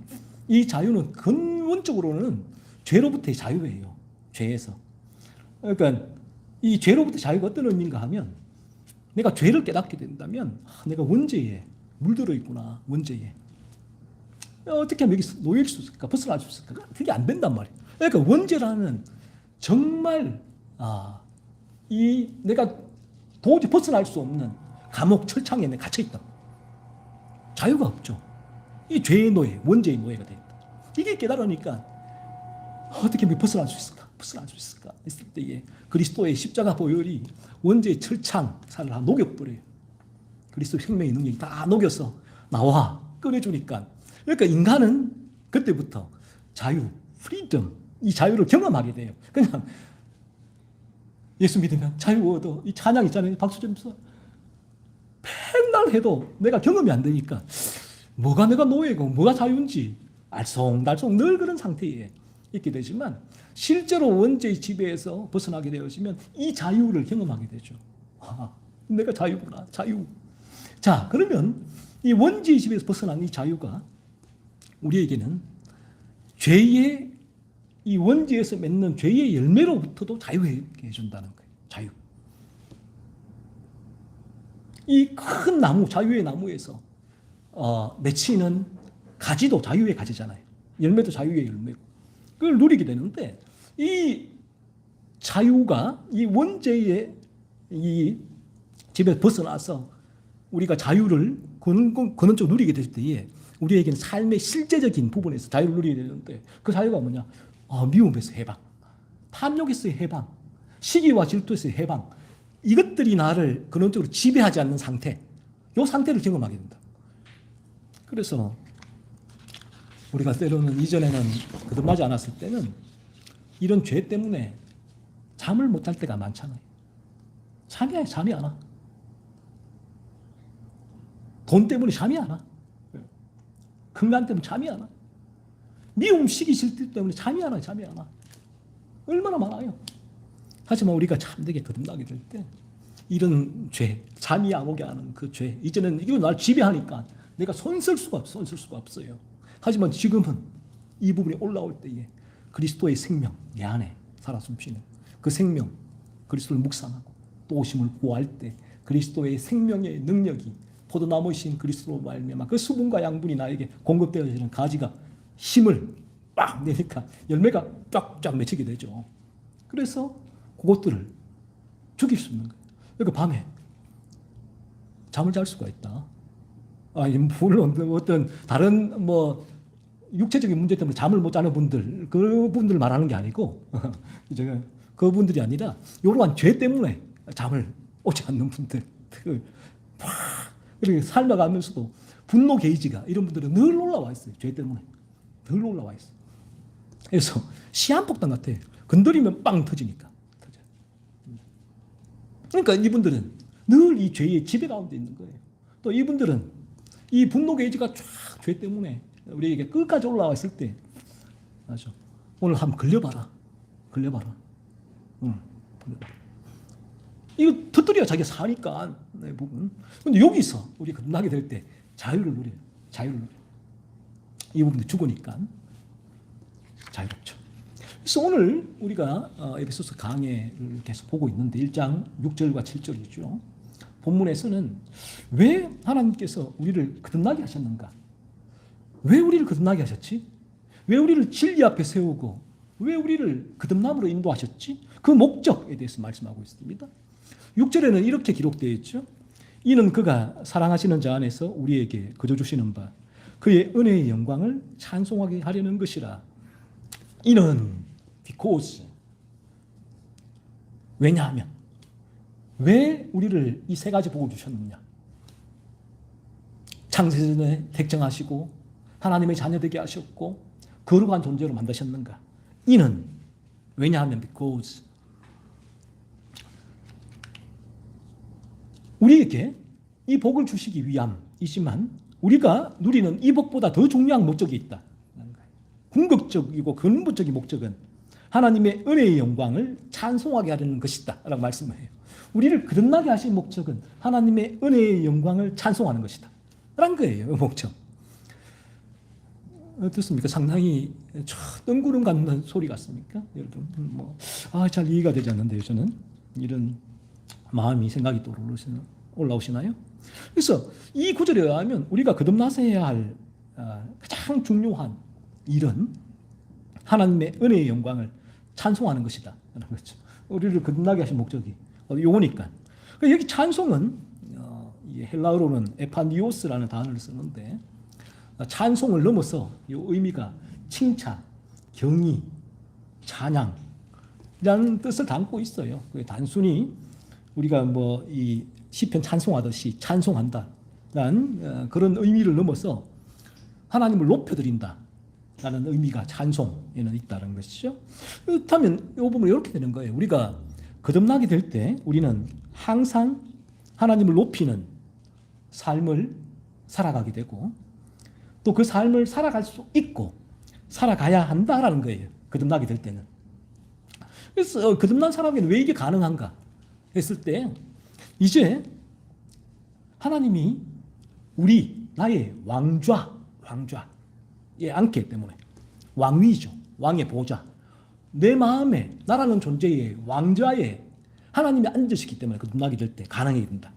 이 자유는 근원적으로는 죄로부터의 자유예요. 죄에서. 그러니까 이 죄로부터 자유가 어떤 의미인가 하면 내가 죄를 깨닫게 된다면 내가 원죄에 물들어 있구나. 원죄에. 어떻게 하면 여기서 놓일 수 있을까? 벗어날 수 있을까? 그게 안 된단 말이에요. 그러니까 원죄라는 정말 이 내가 도저히 벗어날 수 없는 감옥 철창에 갇혀있다. 자유가 없죠. 이 죄의 노예, 원죄의 노예가 되었다. 이게 깨달으니까 어떻게 벗어날 수 있을까? 했을 때에 그리스도의 십자가 보혈이 원죄의 철창살을 다 녹여버려요. 그리스도의 생명의 능력이 다 녹여서 나와 꺼내주니까 그러니까 인간은 그때부터 자유, 프리덤, 이 자유를 경험하게 돼요. 그냥 예수 믿으면 자유 얻어. 이 찬양 있잖아요. 박수 좀 쳐. 맨날 해도 내가 경험이 안 되니까 뭐가 내가 노예고 뭐가 자유인지 알쏭달쏭 늘 그런 상태에 있게 되지만 실제로 원죄의 지배에서 벗어나게 되어지면 이 자유를 경험하게 되죠. 내가 자유구나. 자유. 자, 그러면 이 원죄의 지배에서 벗어난 이 자유가 우리에게는 죄의 이 원죄에서 맺는 죄의 열매로부터도 자유하게 해준다는 거예요. 자유. 이 큰 나무, 자유의 나무에서 맺히는 가지도 자유의 가지잖아요. 열매도 자유의 열매고. 그걸 누리게 되는데 이 자유가 이 원죄의 이 집에 벗어나서 우리가 자유를 근원적으로 누리게 될 때에 우리에게는 삶의 실제적인 부분에서 자유를 누리게 되는데 그 자유가 뭐냐? 미움에서 해방, 탐욕에서의 해방, 시기와 질투에서의 해방. 이것들이 나를 근원적으로 지배하지 않는 상태, 이 상태를 경험하게 된다. 그래서 우리가 때로는 이전에는 거듭나지 않았을 때는 이런 죄 때문에 잠을 못 잘 때가 많잖아요. 잠이 안 와. 돈 때문에 잠이 안 와. 건강 때문에 잠이 안 와. 미움, 시기, 질투 때문에 잠이 안 와. 얼마나 많아요. 하지만 우리가 참되게 거듭나게 될 때 이런 죄, 잠이 안 오게 하는 그 죄, 이제는 이거 날 지배하니까 내가 손 쓸 수가 없어요. 하지만 지금은 이 부분이 올라올 때에 그리스도의 생명 내 안에 살아 숨쉬는 그 생명, 그리스도를 묵상하고 또 오심을 구할 때 그리스도의 생명의 능력이 포도나무이신 그리스도로 말미암아 그 수분과 양분이 나에게 공급되어지는 가지가 힘을 빡 내니까 열매가 쫙쫙 맺히게 되죠. 그래서 그것들을 죽일 수 있는 거예요. 그러니까 밤에 잠을 잘 수가 있다. 물론 어떤 다른 육체적인 문제 때문에 잠을 못 자는 분들, 그분들 말하는 게 아니고 제가 그분들이 아니라 이러한 죄 때문에 잠을 오지 않는 분들, 그렇게 살아가면서도 분노 게이지가 이런 분들은 늘 올라와 있어요. 죄 때문에 늘 올라와 있어요. 그래서 시한폭탄 같아. 건드리면 빵 터지니까. 그러니까 이분들은 늘 이 죄의 지배 가운데 있는 거예요. 또 이분들은 이 분노 게이지가 쫙 죄 때문에 우리에게 끝까지 올라와 있을 때, 맞아. 오늘 한번 걸려봐라. 걸려봐라. 걸려봐라. 이거 터뜨려 자기가 사니까. 네, 부분. 근데 여기서 우리 끝나게 될 때 자유를 누려요. 자유를 누려요. 이 부분이 죽으니까 자유롭죠. 그래서 오늘 우리가 에베소서 강해를 계속 보고 있는데 1장 6절과 7절이죠. 본문에서는 왜 하나님께서 우리를 거듭나게 하셨는가? 왜 우리를 거듭나게 하셨지? 왜 우리를 진리 앞에 세우고 왜 우리를 거듭남으로 인도하셨지? 그 목적에 대해서 말씀하고 있습니다. 6절에는 이렇게 기록되어 있죠. 이는 그가 사랑하시는 자 안에서 우리에게 거저 주시는 바 그의 은혜의 영광을 찬송하게 하려는 것이라. 이는 because 왜냐하면 왜 우리를 이 세 가지 복을 주셨느냐? 창세전에 택정하시고 하나님의 자녀 되게 하셨고 거룩한 존재로 만드셨는가? 이는 왜냐하면 because 우리에게 이 복을 주시기 위함이지만 우리가 누리는 이 복보다 더 중요한 목적이 있다. 궁극적이고 근본적인 목적은 하나님의 은혜의 영광을 찬송하게 하려는 것이다 라고 말씀을 해요. 우리를 거듭나게 하신 목적은 하나님의 은혜의 영광을 찬송하는 것이다 라는 거예요. 목적. 어떻습니까? 상당히 뜬구름 같는 소리 같습니까? 여러분 잘 이해가 되지 않는데요. 저는 이런 마음이 생각이 또 올라오시나요? 그래서 이 구절에 의하면 우리가 거듭나서 해야 할 가장 중요한 일은 하나님의 은혜의 영광을 찬송하는 것이다. 그렇죠. 우리를 거듭나게 하신 목적이 요거니까. 여기 찬송은 헬라어로는 에파니오스라는 단어를 쓰는데 찬송을 넘어서 이 의미가 칭찬, 경의, 찬양이라는 뜻을 담고 있어요. 단순히 우리가 이 시편 찬송하듯이 찬송한다라는 그런 의미를 넘어서 하나님을 높여드린다. 라는 의미가 찬송에는 있다는 것이죠. 그렇다면 이 부분은 이렇게 되는 거예요. 우리가 거듭나게 될 때 우리는 항상 하나님을 높이는 삶을 살아가게 되고 또 그 삶을 살아갈 수 있고 살아가야 한다라는 거예요. 거듭나게 될 때는. 그래서 거듭난 사람에게는 왜 이게 가능한가 했을 때 이제 하나님이 나의 왕좌에 앉기 때문에 왕위죠. 왕의 보좌. 내 마음에 나라는 존재의 왕좌에 하나님이 앉으시기 때문에 거듭나게 될 때 가능하게 된다.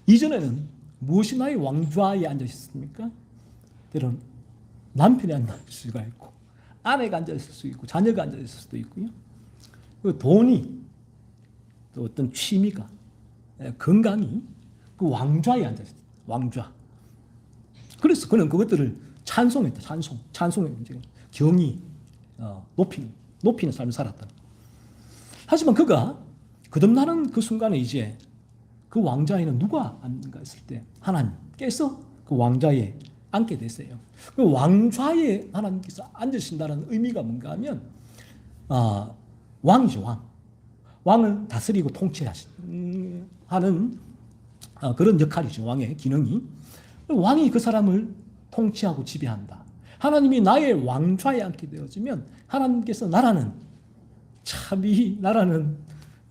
이전에는 무엇이 나의 왕좌에 앉으셨습니까? 때로는 남편이 앉을 수가 있고 아내가 앉아 있을 수 있고 자녀가 앉아 있을 수도 있고요. 돈이 또 어떤 취미가 건강이 그 왕좌에 앉아 있어요. 왕좌. 그래서 그는 그것들을 찬송했다. 찬송의 문제. 경의, 높이는 삶을 살았다. 하지만 그가 거듭나는 그 순간에 이제 그 왕좌에는 누가 앉는가 했을 때 하나님께서 그 왕좌에 앉게 됐어요. 그 왕좌에 하나님께서 앉으신다는 의미가 뭔가 하면 왕이죠. 왕을 다스리고 통치하는 그런 역할이죠. 왕의 기능이. 왕이 그 사람을 통치하고 지배한다. 하나님이 나의 왕좌에 앉게 되어지면 하나님께서 나라는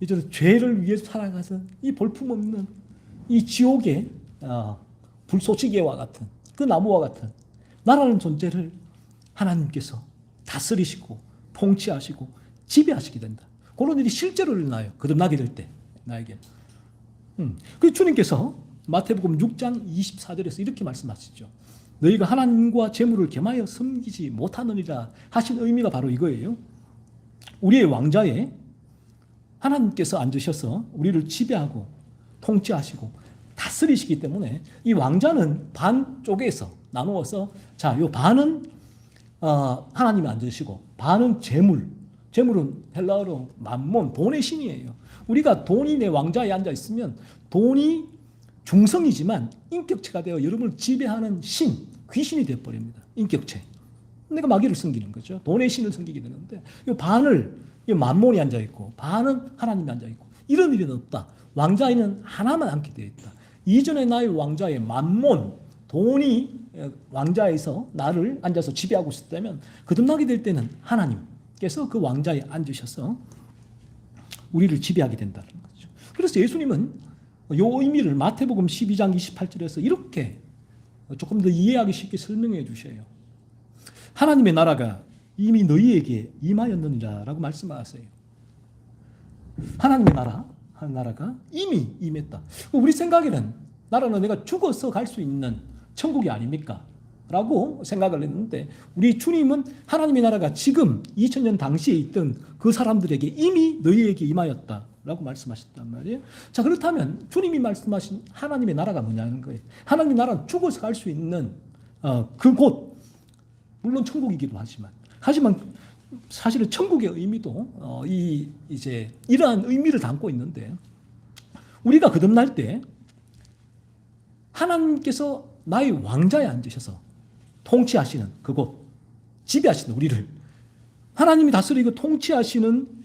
이제 죄를 위해서 살아가서 이 볼품없는 이 지옥의 불쏘시개와 같은 그 나무와 같은 나라는 존재를 하나님께서 다스리시고 통치하시고 지배하시게 된다. 그런 일이 실제로 일어나요. 거듭나게 될 때 나에게. 그 주님께서 마태복음 6장 24절에서 이렇게 말씀하시죠. 너희가 하나님과 재물을 겸하여 섬기지 못하느니라 하신 의미가 바로 이거예요. 우리의 왕좌에 하나님께서 앉으셔서 우리를 지배하고 통치하시고 다스리시기 때문에 이 왕좌는 반쪽에서 나누어서 요 반은 하나님이 앉으시고 반은 재물은 헬라어로 만몬, 돈의 신이에요. 우리가 돈이 내 왕좌에 앉아 있으면 돈이 중성이지만 인격체가 되어 여러분을 지배하는 신, 귀신이 되어버립니다. 인격체. 내가 마귀를 섬기는 거죠. 돈의 신을 섬기게 되는데 이 반을 이 만몬이 앉아있고 반은 하나님이 앉아있고 이런 일은 없다. 왕자에는 하나만 앉게 되어 있다. 이전에 나의 왕자의 만몬, 돈이 왕자에서 나를 앉아서 지배하고 있었다면 거듭나게 될 때는 하나님께서 그 왕자에 앉으셔서 우리를 지배하게 된다는 거죠. 그래서 예수님은 이 의미를 마태복음 12장 28절에서 이렇게 조금 더 이해하기 쉽게 설명해 주셔요. 하나님의 나라가 이미 너희에게 임하였느니라 라고 말씀하세요. 하나님의 나라가 이미 임했다. 우리 생각에는 나라는 내가 죽어서 갈 수 있는 천국이 아닙니까? 라고 생각을 했는데 우리 주님은 하나님의 나라가 지금 2000년 당시에 있던 그 사람들에게 이미 너희에게 임하였다 라고 말씀하셨단 말이에요. 자, 그렇다면 주님이 말씀하신 하나님의 나라가 뭐냐는 거예요. 하나님의 나라는 죽어서 갈 수 있는 그곳, 물론 천국이기도 하지만 사실은 천국의 의미도 이러한 의미를 담고 있는데 우리가 거듭날 때 하나님께서 나의 왕자에 앉으셔서 통치하시는 그곳, 지배하시는 우리를 하나님이 다스리고 통치하시는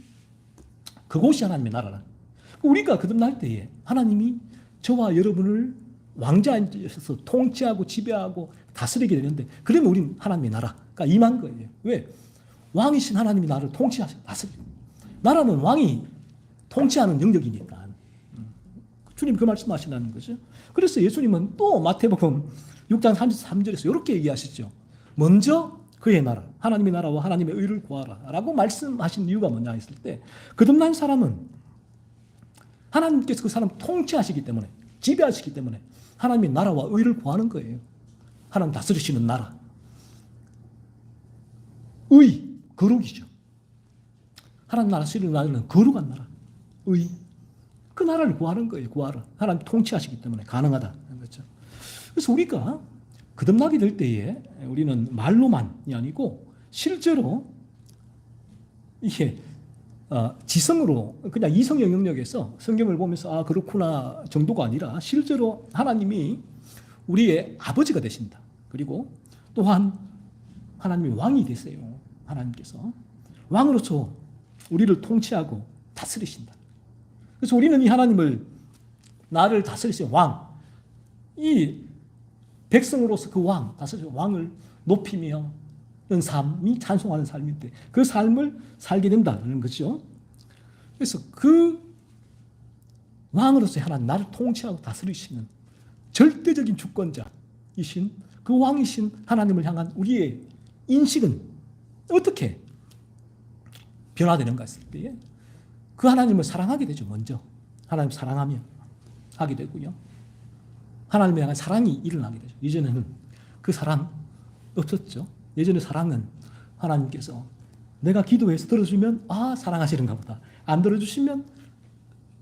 그곳이 하나님의 나라라. 우리가 거듭날 때에 하나님이 저와 여러분을 왕자에 앉으셔서 통치하고 지배하고 다스리게 되는데 그러면 우리는 하나님의 나라가 임한 거예요. 왜? 왕이신 하나님이 나를 통치하시고 다스리고 나라는 왕이 통치하는 영역이니까 주님 그 말씀하신다는 거죠. 그래서 예수님은 또 마태복음 6장 33절에서 이렇게 얘기하시죠. 먼저 그의 나라, 하나님의 나라와 하나님의 의를 구하라 라고 말씀하신 이유가 뭐냐 했을 때 거듭난 사람은 하나님께서 그 사람을 통치하시기 때문에 지배하시기 때문에 하나님의 나라와 의를 구하는 거예요. 하나님 다스리시는 나라. 의, 거룩이죠. 하나님 다스리는 나라는 거룩한 나라. 의. 그 나라를 구하는 거예요. 구하라. 하나님 통치하시기 때문에 가능하다는 거죠. 그래서 우리가 거듭나게 될 때에 우리는 말로만이 아니고 실제로 이게 지성으로 그냥 이성의 영역에서 성경을 보면서 그렇구나 정도가 아니라 실제로 하나님이 우리의 아버지가 되신다. 그리고 또한 하나님이 왕이 되세요. 하나님께서 왕으로서 우리를 통치하고 다스리신다. 그래서 우리는 이 하나님을 나를 다스리시는 왕, 이 백성으로서 그 왕, 다스리시는 왕을 높이며 삶이 찬송하는 삶인데 그 삶을 살게 된다는 거죠. 그래서 그 왕으로서 하나님 나를 통치하고 다스리시는 절대적인 주권자이신 그 왕이신 하나님을 향한 우리의 인식은 어떻게 변화되는가 했을 때에 그 하나님을 사랑하게 되죠. 먼저 하나님 사랑하며 하게 되고요. 하나님을 향한 사랑이 일어나게 되죠. 이전에는 그 사랑 없었죠. 예전의 사랑은 하나님께서 내가 기도해서 들어주면 사랑하시는가 보다. 안 들어주시면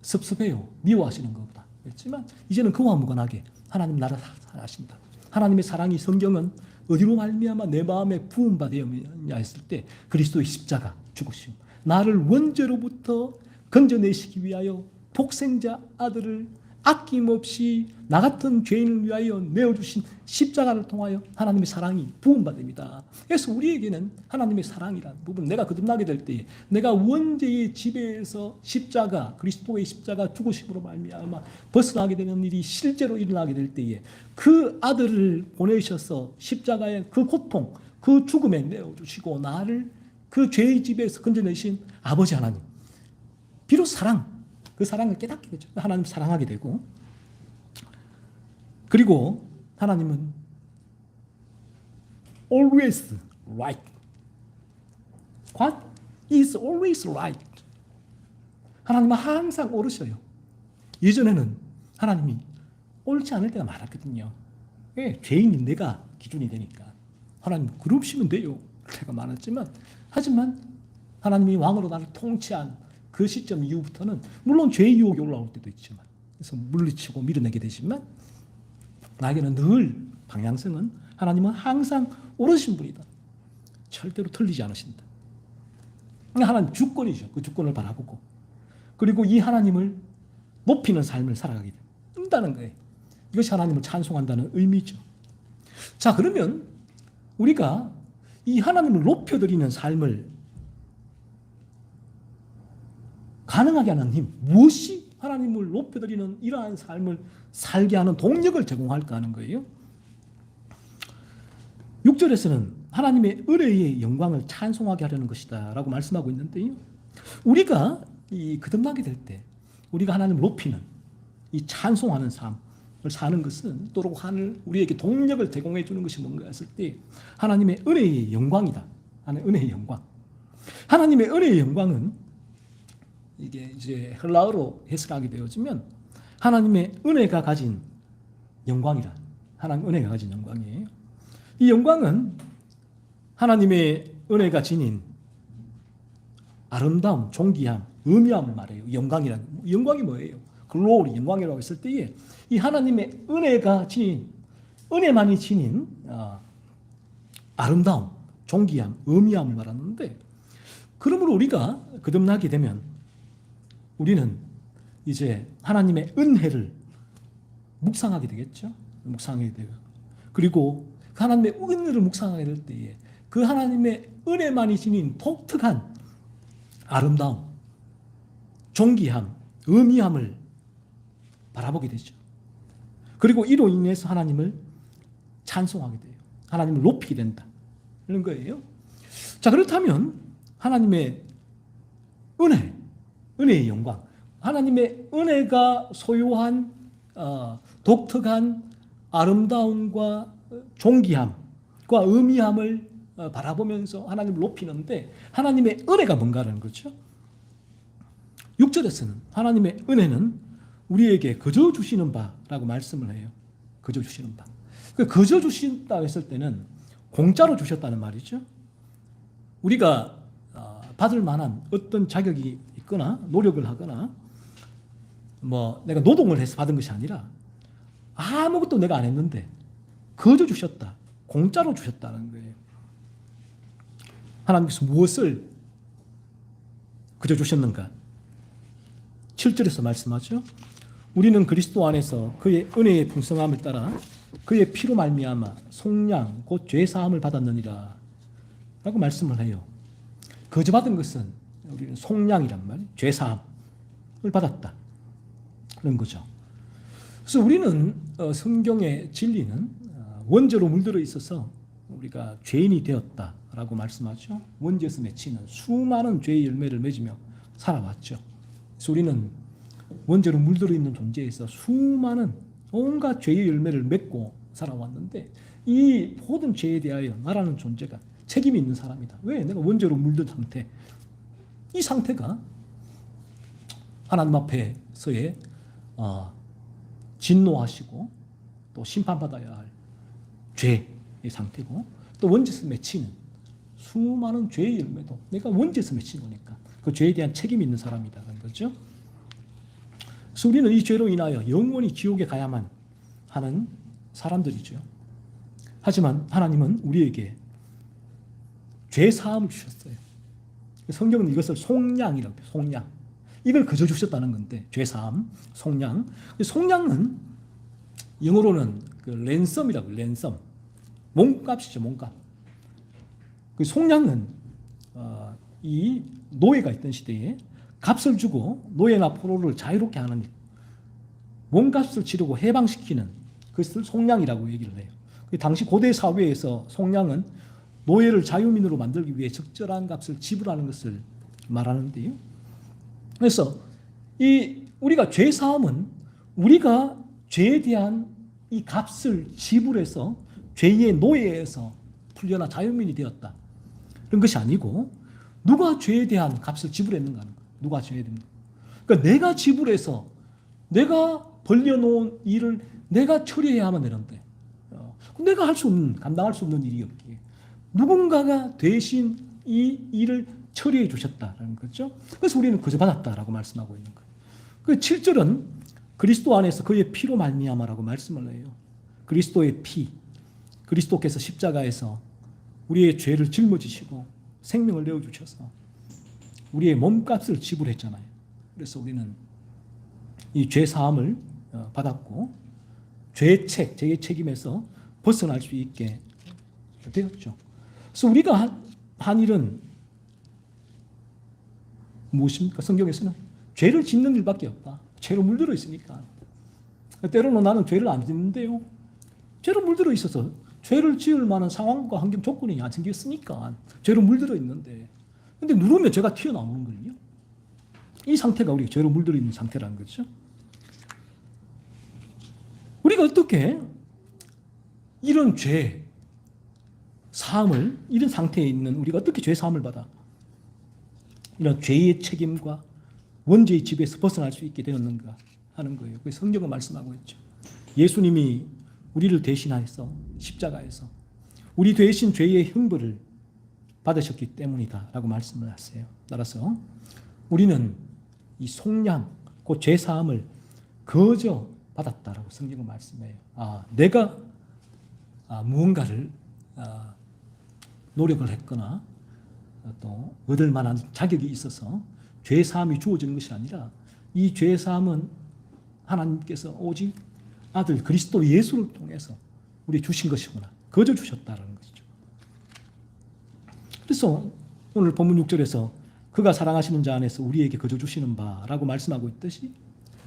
섭섭해요. 미워하시는가 보다. 그렇지만 이제는 그와 무관하게 하나님 나를 사랑하신다. 하나님의 사랑이 성경은 어디로 말미암아 내 마음에 부음바 되었냐 했을 때 그리스도의 십자가 죽으심 나를 원죄로부터 건져내시기 위하여 독생자 아들을 아낌없이 나 같은 죄인을 위하여 내어주신 십자가를 통하여 하나님의 사랑이 부음받습니다. 그래서 우리에게는 하나님의 사랑이라는 부분, 내가 거듭나게 될 때에 내가 원죄의 지배에서 십자가, 그리스도의 십자가 죽으심으로 말미암아 벗어나게 되는 일이 실제로 일어나게 될 때에 그 아들을 보내셔서 십자가의 그 고통, 그 죽음에 내어주시고 나를 그 죄의 지배에서 건져내신 아버지 하나님, 비로소 사랑, 그 사랑을 깨닫게 되죠. 하나님 사랑하게 되고, 그리고 하나님은 always right. God is always right. 하나님은 항상 옳으셔요. 예전에는 하나님이 옳지 않을 때가 많았거든요. 왜? 죄인인 내가 기준이 되니까. 하나님 그러시면 돼요. 때가 많았지만, 하지만 하나님이 왕으로 나를 통치한 그 시점 이후부터는 물론 죄의 유혹이 올라올 때도 있지만, 그래서 물리치고 밀어내게 되지만 나에게는 늘 방향성은 하나님은 항상 옳으신 분이다. 절대로 틀리지 않으신다. 하나님 주권이죠. 그 주권을 바라보고 그리고 이 하나님을 높이는 삶을 살아가게 된다는 거예요. 이것이 하나님을 찬송한다는 의미죠. 자, 그러면 우리가 이 하나님을 높여드리는 삶을 가능하게 하는 힘, 무엇이 하나님을 높여드리는 이러한 삶을 살게 하는 동력을 제공할까 하는 거예요. 6절에서는 하나님의 은혜의 영광을 찬송하게 하려는 것이다 라고 말씀하고 있는데요. 우리가 거듭나게 될 때 우리가 하나님을 높이는 이 찬송하는 삶을 사는 것은 또 하늘 우리에게 동력을 제공해 주는 것이 뭔가 했을 때 하나님의 은혜의 영광이다. 하나님의 은혜의 영광. 하나님의 은혜의 영광은 이게 이제 헬라어로 해석하게 되어지면 하나님의 은혜가 가진 영광이라. 하나님 은혜가 가진 영광이에요. 이 영광은 하나님의 은혜가 지닌 아름다움, 존귀함, 의미함을 말해요. 영광이 뭐예요? 글로리, 영광이라고 했을 때에 이 하나님의 은혜가 지닌, 은혜만이 지닌 아름다움, 존귀함, 의미함을 말하는데, 그러므로 우리가 거듭나게 되면 우리는 이제 하나님의 은혜를 묵상하게 되겠죠. 묵상하게 되고, 그리고 그 하나님의 은혜를 묵상하게 될 때에 그 하나님의 은혜만이 지닌 독특한 아름다움, 존귀함, 의미함을 바라보게 되죠. 그리고 이로 인해서 하나님을 찬송하게 돼요. 하나님을 높이게 된다. 이런 거예요. 자, 그렇다면 하나님의 은혜의 영광, 하나님의 은혜가 소유한 독특한 아름다움과 존귀함과 의미함을 바라보면서 하나님을 높이는데 하나님의 은혜가 뭔가라는 거죠. 6절에서는 하나님의 은혜는 우리에게 거저 주시는 바라고 말씀을 해요. 거저 주시는 바. 거저 주신다 했을 때는 공짜로 주셨다는 말이죠. 우리가 받을 만한 어떤 자격이 있거나 노력을 하거나 내가 노동을 해서 받은 것이 아니라 아무것도 내가 안 했는데 거저 주셨다. 공짜로 주셨다는 거예요. 하나님께서 무엇을 거저 주셨는가? 7절에서 말씀하죠. 우리는 그리스도 안에서 그의 은혜의 풍성함을 따라 그의 피로 말미암아 속량 곧 죄 사함을 받았느니라 라고 말씀을 해요. 거저 받은 것은 우리는 속량이란 말이에요. 죄 사함을 받았다 그런 거죠. 그래서 우리는 성경의 진리는 원죄로 물들어 있어서 우리가 죄인이 되었다라고 말씀하죠. 원죄에서 맺히는 수많은 죄의 열매를 맺으며 살아왔죠. 그래서 우리는 원죄로 물들어 있는 존재에서 수많은 온갖 죄의 열매를 맺고 살아왔는데 이 모든 죄에 대하여 나라는 존재가 책임이 있는 사람이다. 왜? 내가 원죄로 물든 상태. 이 상태가 하나님 앞에서의 진노하시고 또 심판받아야 할 죄의 상태고 또 원죄에서 맺히는 수많은 죄의 열매도 내가 원죄에서 맺힌 거니까 그 죄에 대한 책임이 있는 사람이다라는 거죠. 그래서 우리는 이 죄로 인하여 영원히 지옥에 가야만 하는 사람들이죠. 하지만 하나님은 우리에게 죄 사함을 주셨어요. 성경은 이것을 속량이라고 해요. 속량. 이걸 거저 주셨다는 건데 죄 사함, 속량. 속량은 영어로는 그 랜섬이라고 해요. 랜섬. 몸값이죠. 몸값. 그 속량은 이 노예가 있던 시대에 값을 주고 노예나 포로를 자유롭게 하는 일, 몸값을 치르고 해방시키는 그것을 속량이라고 얘기를 해요. 당시 고대 사회에서 속량은 노예를 자유민으로 만들기 위해 적절한 값을 지불하는 것을 말하는데요. 그래서 우리가 죄 사함은 우리가 죄에 대한 이 값을 지불해서 죄의 노예에서 풀려나 자유민이 되었다. 그런 것이 아니고 누가 죄에 대한 값을 지불했는가 하는 거예요. 누가 죄에 대한. 그러니까 내가 지불해서 내가 벌려놓은 일을 내가 처리해야만 되는데 내가 할 수 없는, 감당할 수 없는 일이었기에 누군가가 대신 이 일을 처리해 주셨다는 거죠. 그래서 우리는 거저 받았다라고 말씀하고 있는 거예요. 그 7절은 그리스도 안에서 그의 피로 말미암아라고 말씀을 해요. 그리스도의 피, 그리스도께서 십자가에서 우리의 죄를 짊어지시고 생명을 내어주셔서 우리의 몸값을 지불했잖아요. 그래서 우리는 이 죄 사함을 받았고 죄의 책임에서 벗어날 수 있게 되었죠. 그래서 우리가 한 일은 무엇입니까? 성경에서는 죄를 짓는 일밖에 없다. 죄로 물들어 있으니까. 때로는 나는 죄를 안 짓는데요. 죄로 물들어 있어서 죄를 지을 만한 상황과 환경 조건이 안 생겼으니까 죄로 물들어 있는데, 근데 누르면 죄가 튀어나오는 거예요. 이 상태가 우리가 죄로 물들어 있는 상태라는 거죠. 우리가 어떻게 이런 죄 사함을, 이런 상태에 있는 우리가 어떻게 죄 사함을 받아 이런 죄의 책임과 원죄의 지배에서 벗어날 수 있게 되었는가 하는 거예요. 그래서 성경은 말씀하고 있죠. 예수님이 우리를 대신하여서 십자가에서 우리 대신 죄의 형벌을 받으셨기 때문이다 라고 말씀을 하세요. 따라서 우리는 이 속량, 그 죄 사함을 거저 받았다라고 성경은 말씀해요. 내가 무언가를 노력을 했거나 또 얻을 만한 자격이 있어서 죄 사함이 주어지는 것이 아니라, 이 죄 사함은 하나님께서 오직 아들 그리스도 예수를 통해서 우리 주신 것이구나, 거저 주셨다라는 것이죠. 그래서 오늘 본문 6절에서 그가 사랑하시는 자 안에서 우리에게 거저 주시는 바라고 말씀하고 있듯이,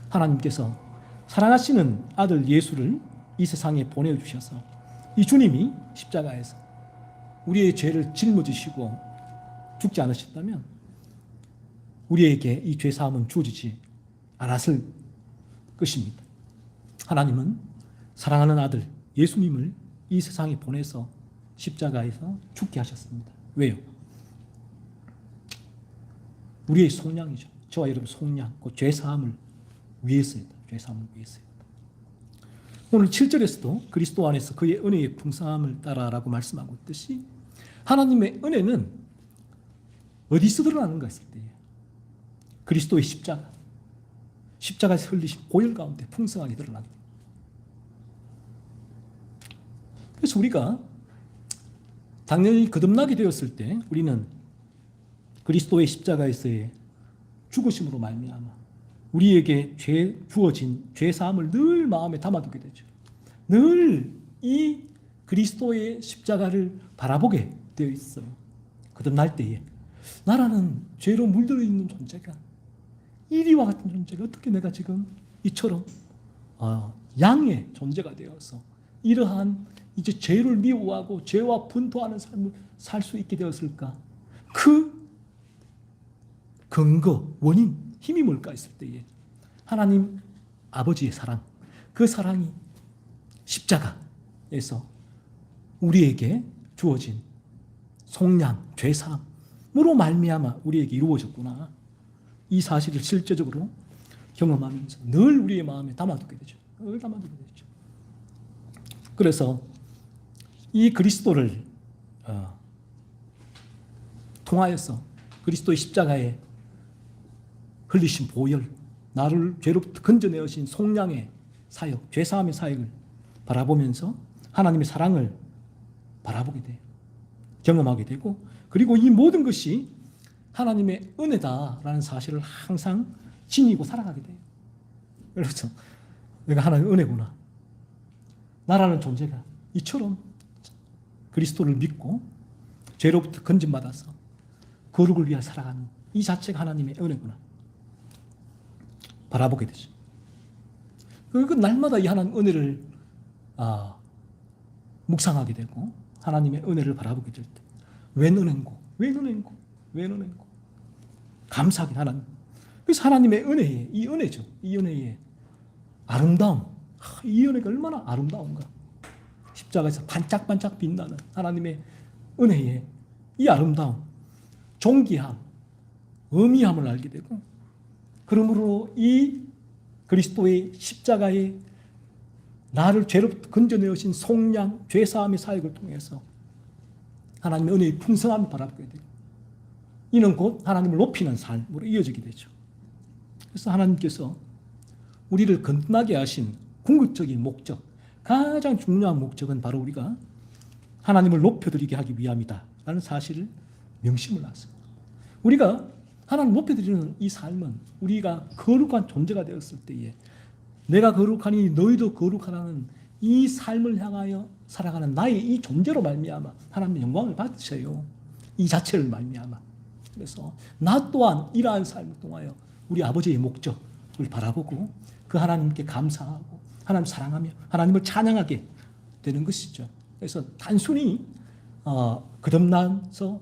하나님께서 사랑하시는 아들 예수를 이 세상에 보내주셔서 이 주님이 십자가에서 우리의 죄를 짊어지시고 죽지 않으셨다면 우리에게 이 죄 사함은 주어지지 않았을 것입니다. 하나님은 사랑하는 아들 예수님을 이 세상에 보내서 십자가에서 죽게 하셨습니다. 왜요? 우리의 속량이죠. 저와 여러분 속량, 그 죄 사함을 위해서입니다. 죄 사함을 위해서입니다. 오늘 7절에서도 그리스도 안에서 그의 은혜의 풍성함을 따라라고 말씀하고 있듯이, 하나님의 은혜는 어디서 드러나는가 했을 때예요. 그리스도의 십자가에서 흘리신 보혈 가운데 풍성하게 드러나게 됩니다. 그래서 우리가 당연히 거듭나게 되었을 때 우리는 그리스도의 십자가에서의 죽으심으로 말미암아 우리에게 주어진 죄 사함을 늘 마음에 담아두게 되죠. 늘 이 그리스도의 십자가를 바라보게 되어 있어요. 거듭날 때에 나라는 죄로 물들어 있는 존재가, 이리와 같은 존재가 어떻게 내가 지금 이처럼 양의 존재가 되어서 이러한 이제 죄를 미워하고 죄와 분투하는 삶을 살 수 있게 되었을까? 그 근거, 원인, 힘이 뭘까 했을 때에 하나님 아버지의 사랑, 그 사랑이 십자가에서 우리에게 주어진 속량, 죄사함으로 말미암아 우리에게 이루어졌구나. 이 사실을 실제적으로 경험하면서 늘 우리의 마음에 담아두게 되죠. 늘 담아두게 되죠. 그래서 이 그리스도를 통하여서 그리스도의 십자가에 흘리신 보혈, 나를 죄로부터 건져내신 속량의 사역, 죄사함의 사역을 바라보면서 하나님의 사랑을 바라보게 돼요. 경험하게 되고, 그리고 이 모든 것이 하나님의 은혜다라는 사실을 항상 지니고 살아가게 돼요. 그래서 내가 하나님의 은혜구나. 나라는 존재가 이처럼 그리스도를 믿고 죄로부터 건짐받아서 거룩을 위해 살아가는 이 자체가 하나님의 은혜구나. 바라보게 되죠. 그 날마다 이 하나님 은혜를 묵상하게 되고 하나님의 은혜를 바라보게 될 때, 웬 은혜인고, 웬 은혜인고, 웬 은혜인고 감사하게 하나님. 그래서 하나님의 은혜에, 이 은혜죠. 이 은혜의 아름다움, 이 은혜가 얼마나 아름다운가. 십자가에서 반짝반짝 빛나는 하나님의 은혜의 이 아름다움, 존귀함, 의미함을 알게 되고, 그러므로 이 그리스도의 십자가의 나를 죄로부터 건져내신 속량, 죄사함의 사역을 통해서 하나님의 은혜의 풍성함을 바라보게 되고, 이는 곧 하나님을 높이는 삶으로 이어지게 되죠. 그래서 하나님께서 우리를 건강하게 하신 궁극적인 목적, 가장 중요한 목적은 바로 우리가 하나님을 높여드리게 하기 위함이다 라는 사실을 명심을 하십니다. 우리가 하나님 높여드리는 이 삶은 우리가 거룩한 존재가 되었을 때에 내가 거룩하니 너희도 거룩하라는 이 삶을 향하여 살아가는 나의 이 존재로 말미암아 하나님의 영광을 받으세요. 이 자체를 말미암아. 그래서 나 또한 이러한 삶을 통하여 우리 아버지의 목적을 바라보고 그 하나님께 감사하고 하나님 사랑하며 하나님을 찬양하게 되는 것이죠. 그래서 단순히 거듭나서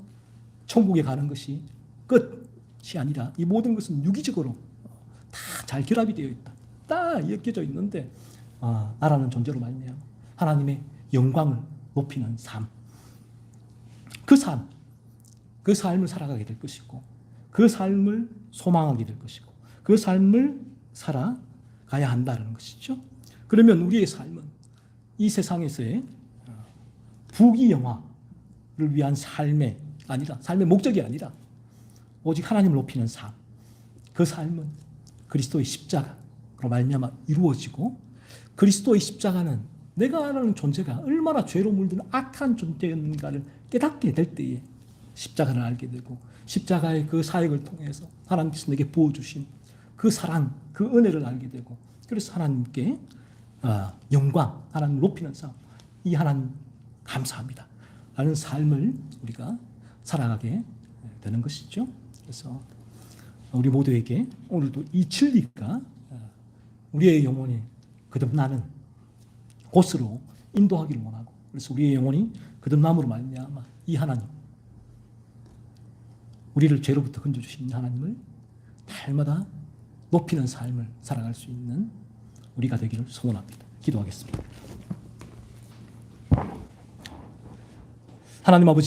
천국에 가는 것이 끝이 아니라 이 모든 것은 유기적으로 다 잘 결합이 되어 있다. 다 엮여져 있는데 나라는 존재로 말미암아 하나님의 영광을 높이는 삶, 그 삶을 살아가게 될 것이고 그 삶을 소망하게 될 것이고 그 삶을 살아가야 한다는 것이죠. 그러면 우리의 삶은 이 세상에서의 부귀영화를 위한 삶의 목적이 아니라 오직 하나님을 높이는 삶, 그 삶은 그리스도의 십자가로 말미암아 이루어지고 그리스도의 십자가는 내가 아는 존재가 얼마나 죄로 물든 악한 존재인가를 깨닫게 될 때에 십자가를 알게 되고 십자가의 그 사역을 통해서 하나님께서 내게 부어주신 그 사랑, 그 은혜를 알게 되고 그래서 하나님께 영광, 하나님을 높이는 삶, 이 하나님 감사합니다 라는 삶을 우리가 살아가게 되는 것이죠. 그래서 우리 모두에게 오늘도 이 진리가 우리의 영혼이 거듭나는 곳으로 인도하기를 원하고 그래서 우리의 영혼이 거듭남으로 말미암아 이 하나님, 우리를 죄로부터 건져주신 하나님을 날마다 높이는 삶을 살아갈 수 있는 우리가 되기를 소원합니다. 기도하겠습니다. 하나님 아버지,